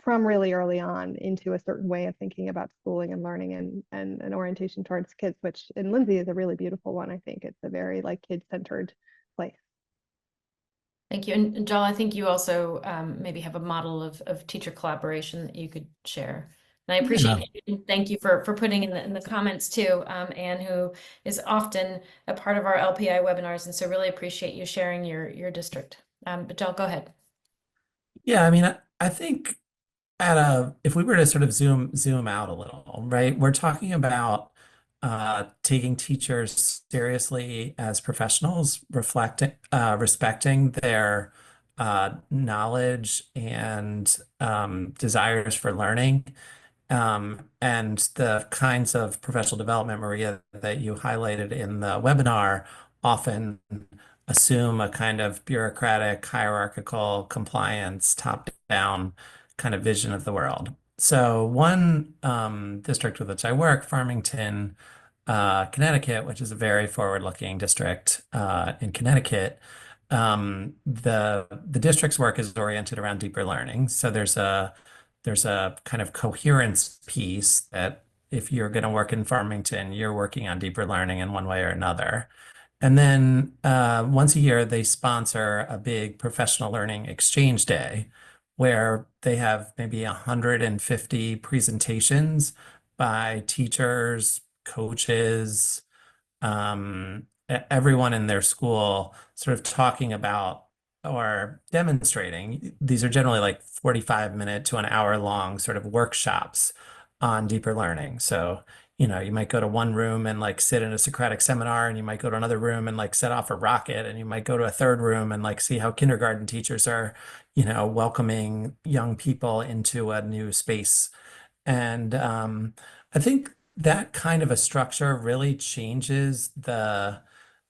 from really early on into a certain way of thinking about schooling and learning and an orientation towards kids, which in Lindsay is a really beautiful one. I think it's a very like kid-centered place. Thank you. And Joel, I think you also maybe have a model of teacher collaboration that you could share. And I appreciate it. And thank you for putting in the comments too, Anne, who is often a part of our LPI webinars. And so really appreciate you sharing your district. But Joel, go ahead. Yeah, I mean, I think if we were to sort of zoom out a little, right, we're talking about taking teachers seriously as professionals, respecting their knowledge and desires for learning, and the kinds of professional development, Maria, that you highlighted in the webinar often assume a kind of bureaucratic, hierarchical, compliance, top-down kind of vision of the world. So one district with which I work, Farmington, Connecticut, which is a very forward-looking district in Connecticut, the district's work is oriented around deeper learning. So there's a kind of coherence piece that if you're going to work in Farmington, you're working on deeper learning in one way or another. And then once a year, they sponsor a big professional learning exchange day where they have maybe 150 presentations by teachers, coaches, everyone in their school sort of talking about or demonstrating. These are generally like 45-minute to an hour long sort of workshops on deeper learning. So, you know, you might go to one room and like sit in a Socratic seminar, and you might go to another room and like set off a rocket, and you might go to a third room and like see how kindergarten teachers are, you know, welcoming young people into a new space. And I think that kind of a structure really changes the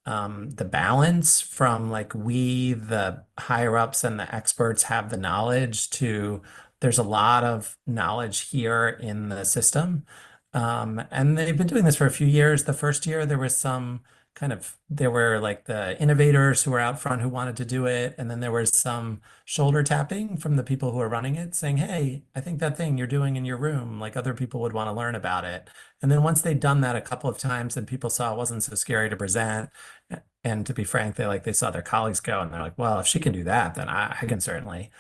balance from like we, the higher ups and the experts have the knowledge to there's a lot of knowledge here in the system. And they've been doing this for a few years. The first year there was there were like the innovators who were out front who wanted to do it. And then there was some shoulder tapping from the people who are running it saying, hey, I think that thing you're doing in your room, like other people would want to learn about it. And then once they'd done that a couple of times and people saw it wasn't so scary to present, and to be frank, they saw their colleagues go and they're like, well, if she can do that, then I can certainly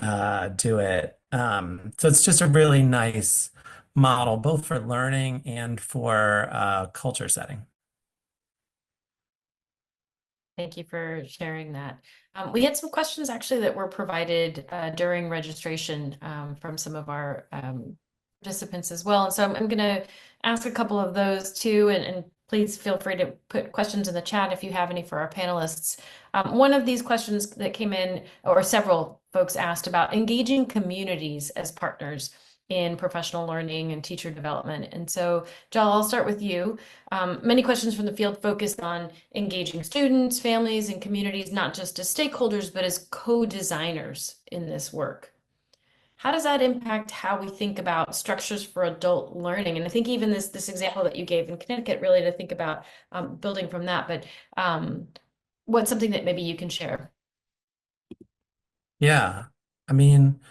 do it. So it's just a really nice model, both for learning and for culture setting. Thank you for sharing that. We had some questions actually that were provided during registration from some of our participants as well. And so I'm going to ask a couple of those too, and please feel free to put questions in the chat if you have any for our panelists. One of these questions that came in, or several folks asked about engaging communities as partners in professional learning and teacher development. And so, Jal, I'll start with you. Many questions from the field focused on engaging students, families, and communities, not just as stakeholders, but as co-designers in this work. How does that impact how we think about structures for adult learning? And I think even this example that you gave in Connecticut, really to think about building from that, but what's something that maybe you can share? Yeah, I mean,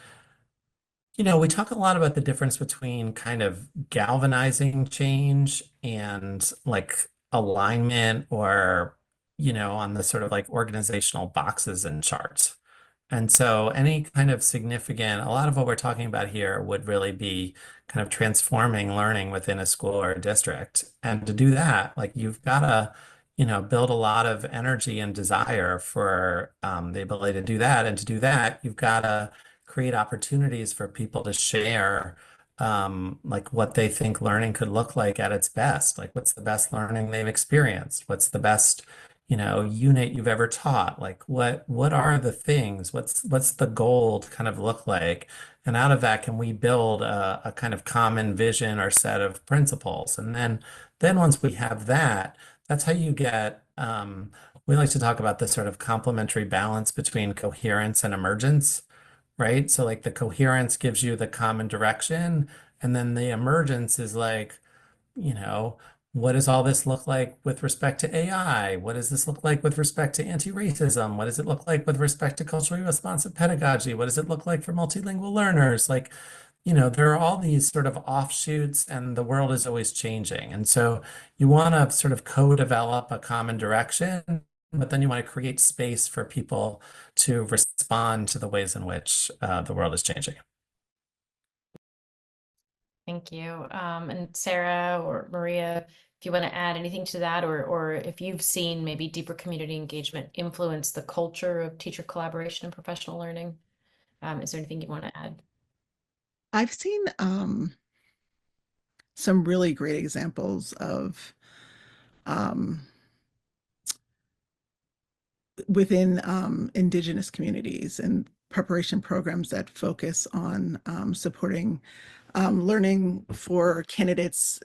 you know, we talk a lot about the difference between kind of galvanizing change and like alignment or, you know, on the sort of like organizational boxes and charts. And so any kind of significant, a lot of what we're talking about here would really be kind of transforming learning within a school or a district. And to do that, like you've got to, you know, build a lot of energy and desire for the ability to do that. And to do that, you've got to create opportunities for people to share like what they think learning could look like at its best. Like what's the best learning they've experienced? What's the best, you know, unit you've ever taught? Like what are the things? What's the goal to kind of look like? And out of that, can we build a kind of common vision or set of principles? And then once we have that, that's how you get we like to talk about the sort of complementary balance between coherence and emergence, right? So like the coherence gives you the common direction, and then the emergence is like, you know, what does all this look like with respect to AI? What does this look like with respect to anti-racism? What does it look like with respect to culturally responsive pedagogy? What does it look like for multilingual learners? Like, you know, there are all these sort of offshoots, and the world is always changing. And so you want to sort of co-develop a common direction, but then you want to create space for people to respond to the ways in which the world is changing. Thank you. And Sarah or Maria, if you want to add anything to that, or if you've seen maybe deeper community engagement influence the culture of teacher collaboration and professional learning, is there anything you want to add? I've seen some really great examples of within Indigenous communities and preparation programs that focus on supporting learning for candidates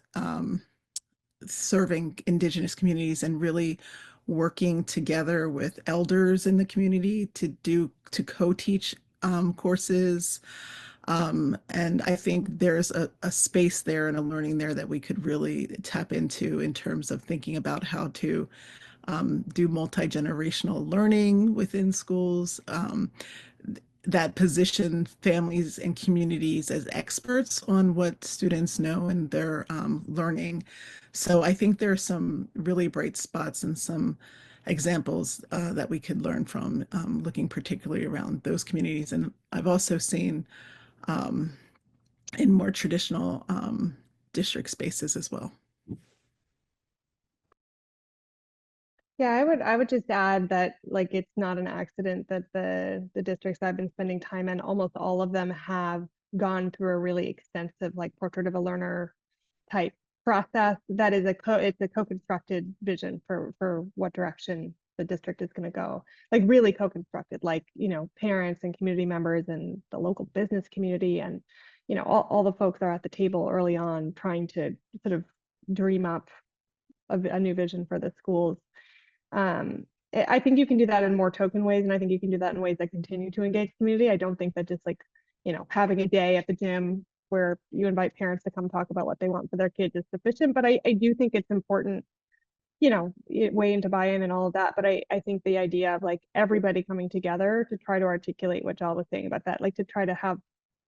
serving Indigenous communities and really working together with elders in the community to co-teach courses. And I think there's a space there and a learning there that we could really tap into in terms of thinking about how to do multi-generational learning within schools that position families and communities as experts on what students know and their learning. So I think there are some really bright spots and some examples that we could learn from, looking particularly around those communities. And I've also seen in more traditional district spaces as well. Yeah, I would just add that like it's not an accident that the districts I've been spending time in, almost all of them have gone through a really extensive like portrait of a learner type process that is it's a co-constructed vision for what direction the district is going to go. Like really co-constructed, like, you know, parents and community members and the local business community and, you know, all the folks are at the table early on trying to sort of dream up a new vision for the schools. I think you can do that in more token ways, and I think you can do that in ways that continue to engage community. I don't think that just like, you know, having a day at the gym where you invite parents to come talk about what they want for their kids is sufficient. But I do think it's important, you know, way into buy-in and all of that. But I think the idea of like everybody coming together to try to articulate what Joel was saying about that, like to try to have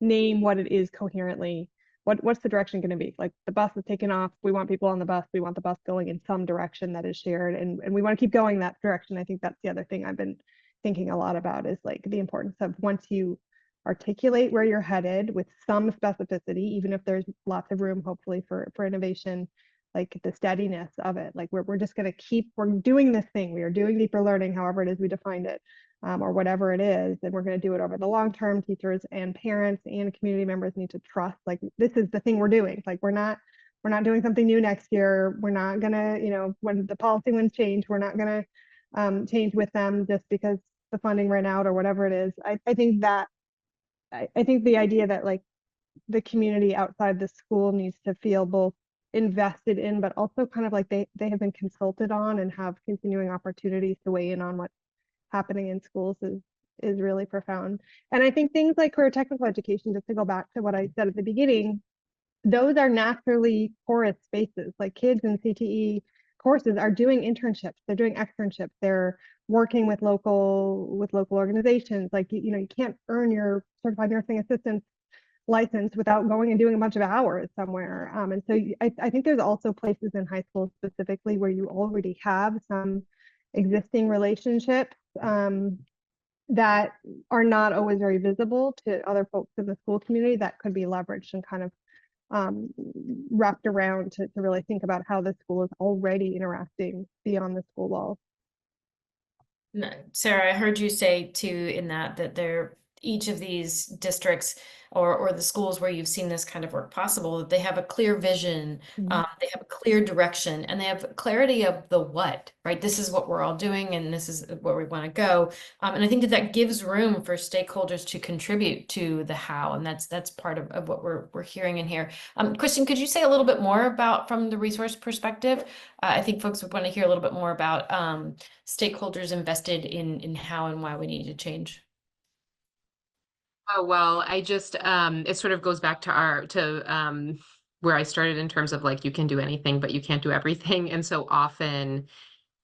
name what it is coherently. What's the direction going to be? Like the bus is taking off. We want people on the bus. We want the bus going in some direction that is shared, and we want to keep going that direction. I think that's the other thing I've been thinking a lot about is like the importance of once you articulate where you're headed with some specificity, even if there's lots of room, hopefully for innovation, like the steadiness of it. Like we're just going to we're doing this thing. We are doing deeper learning, however it is we defined it. Or whatever it is, and we're going to do it over the long term. Teachers and parents and community members need to trust, like this is the thing we're doing. Like we're not doing something new next year. We're not gonna, you know, when the policy winds change, we're not gonna change with them just because the funding ran out or whatever it is. I think that I think the idea that like the community outside the school needs to feel both invested in, but also kind of like they have been consulted on and have continuing opportunities to weigh in on what's happening in schools is really profound. And I think things like career technical education, just to go back to what I said at the beginning, those are naturally porous spaces. Like kids in CTE courses are doing internships, they're doing externships, they're working with local organizations. Like, you know, you can't earn your certified nursing assistant license without going and doing a bunch of hours somewhere. And so I think there's also places in high school specifically where you already have some existing relationships that are not always very visible to other folks in the school community that could be leveraged and kind of wrapped around to really think about how the school is already interacting beyond the school walls. Sarah, I heard you say too in that they're each of these districts or the schools where you've seen this kind of work possible, that they have a clear vision, they have a clear direction, and they have clarity of the what, right? This is what we're all doing, and this is where we want to go. And I think that gives room for stakeholders to contribute to the how, and that's part of what we're hearing in here. Kristen, could you say a little bit more about from the resource perspective? I think folks would want to hear a little bit more about stakeholders invested in how and why we need to change. Oh, well, I just, it sort of goes back to where I started in terms of like, you can do anything, but you can't do everything. And so often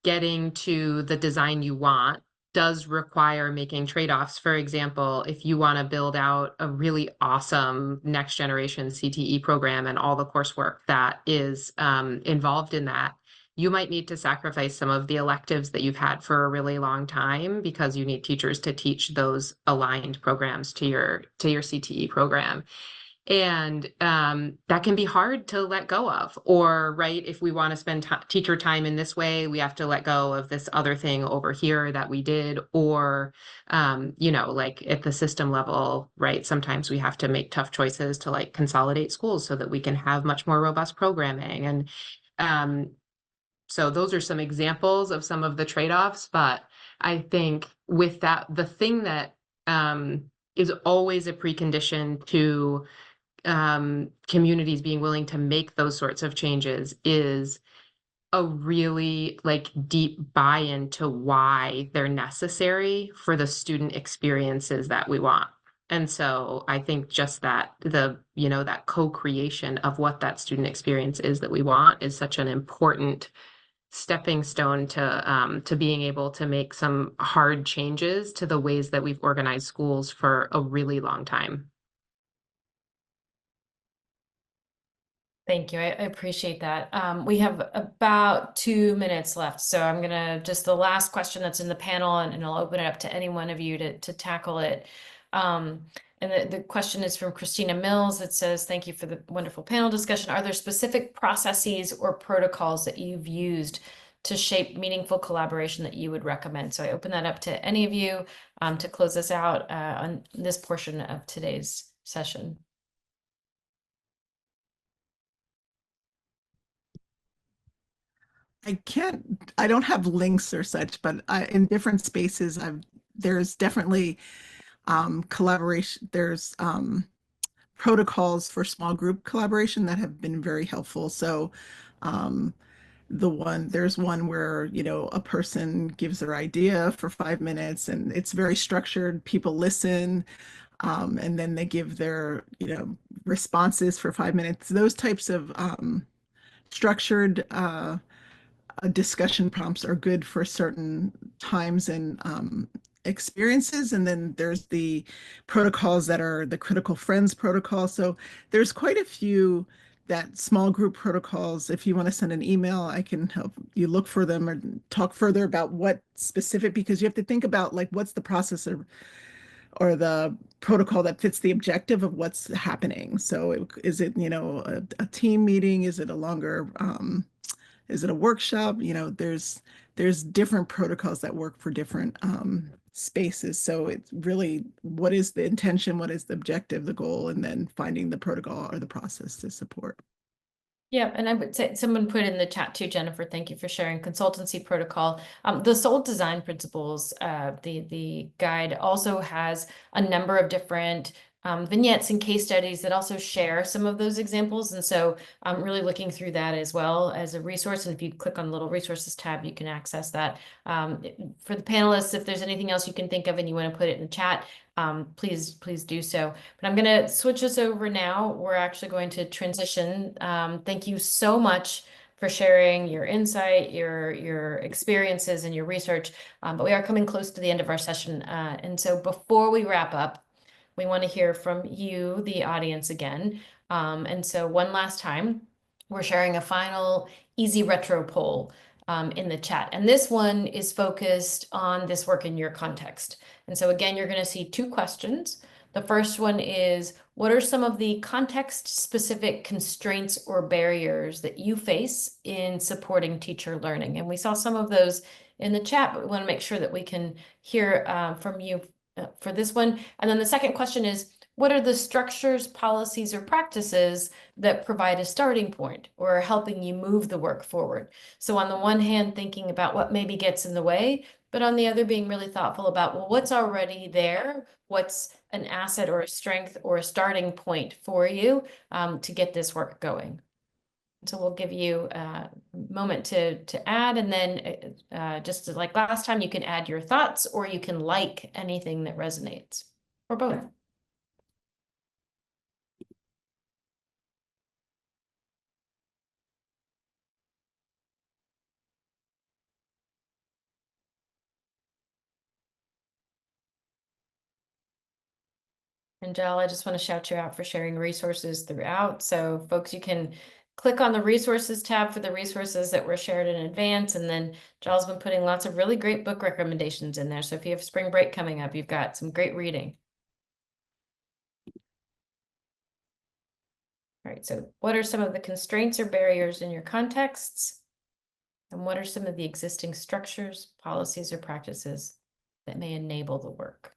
getting to the design you want does require making trade-offs. For example, if you want to build out a really awesome next generation CTE program and all the coursework that is involved in that, you might need to sacrifice some of the electives that you've had for a really long time because you need teachers to teach those aligned programs to your CTE program. And that can be hard to let go of. Or, right, if we want to spend teacher time in this way, we have to let go of this other thing over here that we did. Or, you know, like at the system level, right, sometimes we have to make tough choices to like consolidate schools so that we can have much more robust programming. And so those are some examples of some of the trade-offs. But I think with that, the thing that is always a precondition to communities being willing to make those sorts of changes is a really like deep buy-in to why they're necessary for the student experiences that we want. And so I think just that you know, that co-creation of what that student experience is that we want is such an important stepping stone to being able to make some hard changes to the ways that we've organized schools for a really long time. Thank you. I appreciate that. We have about 2 minutes left, so I'm gonna just the last question that's in the panel, and I'll open it up to any one of you to tackle it. And the question is from Christina Mills. It says, "Thank you for the wonderful panel discussion. Are there specific processes or protocols that you've used to shape meaningful collaboration that you would recommend?" So I open that up to any of you to close us out on this portion of today's session. I don't have links or such, but in different spaces, there's definitely collaboration. There's protocols for small group collaboration that have been very helpful. So there's one where, you know, a person gives their idea for 5 minutes and it's very structured. People listen, and then they give their, you know, responses for 5 minutes. Those types of structured discussion prompts are good for certain times and experiences. And then there's the protocols that are the critical friends protocol. So there's quite a few that small group protocols. If you want to send an email, I can help you look for them or talk further about what specific, because you have to think about like what's the process or the protocol that fits the objective of what's happening. So is it, you know, a team meeting? Is it a longer is it a workshop? You know, there's different protocols that work for different spaces. So it's really what is the intention, what is the objective, the goal, and then finding the protocol or the process to support. Yeah, and I would say someone put in the chat too, Jennifer, thank you for sharing consultancy protocol. The Sold Design Principles, the guide also has a number of different vignettes and case studies that also share some of those examples. And so I'm really looking through that as well as a resource. And if you click on the little resources tab, you can access that. For the panelists, if there's anything else you can think of and you want to put it in the chat, please do so. But I'm going to switch us over now. We're actually going to transition. Thank you so much for sharing your insight, your experiences, and your research. But we are coming close to the end of our session. And so before we wrap up, we want to hear from you, the audience, again. And so one last time, we're sharing a final easy retro poll in the chat. And this one is focused on this work in your context. And so again, you're going to see 2 questions. The first one is, what are some of the context-specific constraints or barriers that you face in supporting teacher learning? And we saw some of those in the chat, but we want to make sure that we can hear from you for this one. And then the second question is, what are the structures, policies, or practices that provide a starting point or are helping you move the work forward? So on the one hand, thinking about what maybe gets in the way, but on the other, being really thoughtful about, well, what's already there? What's an asset or a strength or a starting point for you to get this work going? So we'll give you a moment to add, and then just like last time, you can add your thoughts or you can like anything that resonates, or both. And Jill, I just want to shout you out for sharing resources throughout. So folks, you can click on the resources tab for the resources that were shared in advance. And then Jill's been putting lots of really great book recommendations in there. So if you have spring break coming up, you've got some great reading. All right, so what are some of the constraints or barriers in your contexts? And what are some of the existing structures, policies, or practices that may enable the work?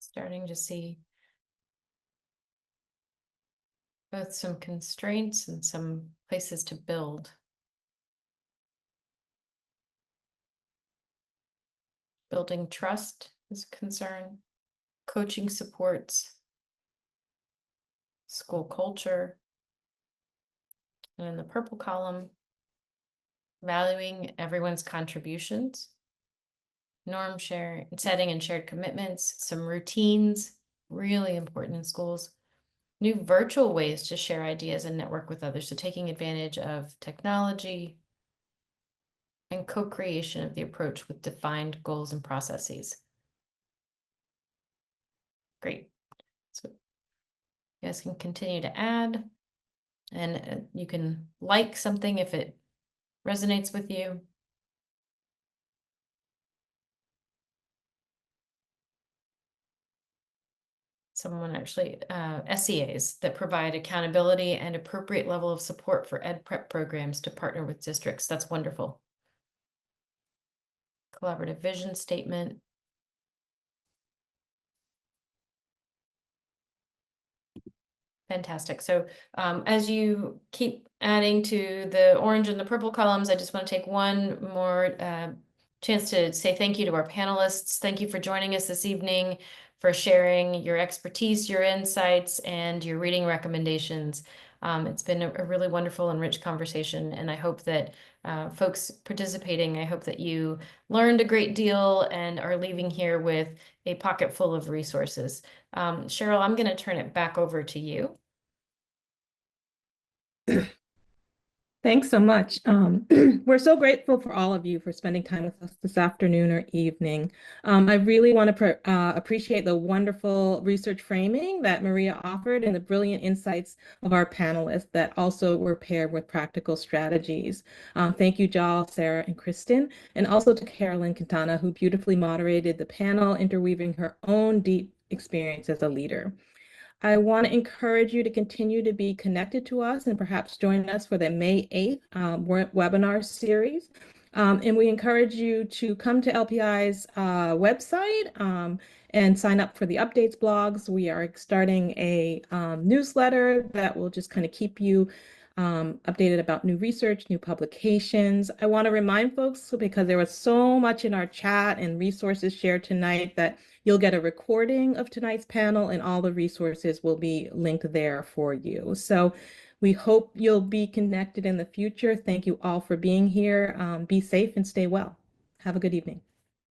Starting to see both some constraints and some places to build. Building trust is a concern. Coaching supports. School culture. And in the purple column, valuing everyone's contributions. Norm sharing, setting and shared commitments, some routines, really important in schools. New virtual ways to share ideas and network with others. So taking advantage of technology and co-creation of the approach with defined goals and processes. Great. So you guys can continue to add, and you can like something if it resonates with you. Someone actually, SEAs that provide accountability and appropriate level of support for ed prep programs to partner with districts. That's wonderful. Collaborative vision statement. Fantastic. So as you keep adding to the orange and the purple columns, I just want to take one more chance to say thank you to our panelists. Thank you for joining us this evening, for sharing your expertise, your insights, and your reading recommendations. It's been a really wonderful and rich conversation, and I hope that folks participating, I hope that you learned a great deal and are leaving here with a pocket full of resources. Cheryl, I'm going to turn it back over to you. Thanks so much. We're so grateful for all of you for spending time with us this afternoon or evening. I really want to appreciate the wonderful research framing that Maria offered and the brilliant insights of our panelists that also were paired with practical strategies. Thank you, Jal, Sarah, and Kristen, and also to Carolyn Quintana, who beautifully moderated the panel, interweaving her own deep experience as a leader. I want to encourage you to continue to be connected to us and perhaps join us for the May 8th webinar series. And we encourage you to come to LPI's website and sign up for the updates blogs. We are starting a newsletter that will just kind of keep you updated about new research, new publications. I want to remind folks, because there was so much in our chat and resources shared tonight, that you'll get a recording of tonight's panel and all the resources will be linked there for you. So we hope you'll be connected in the future. Thank you all for being here. Be safe and stay well. Have a good evening.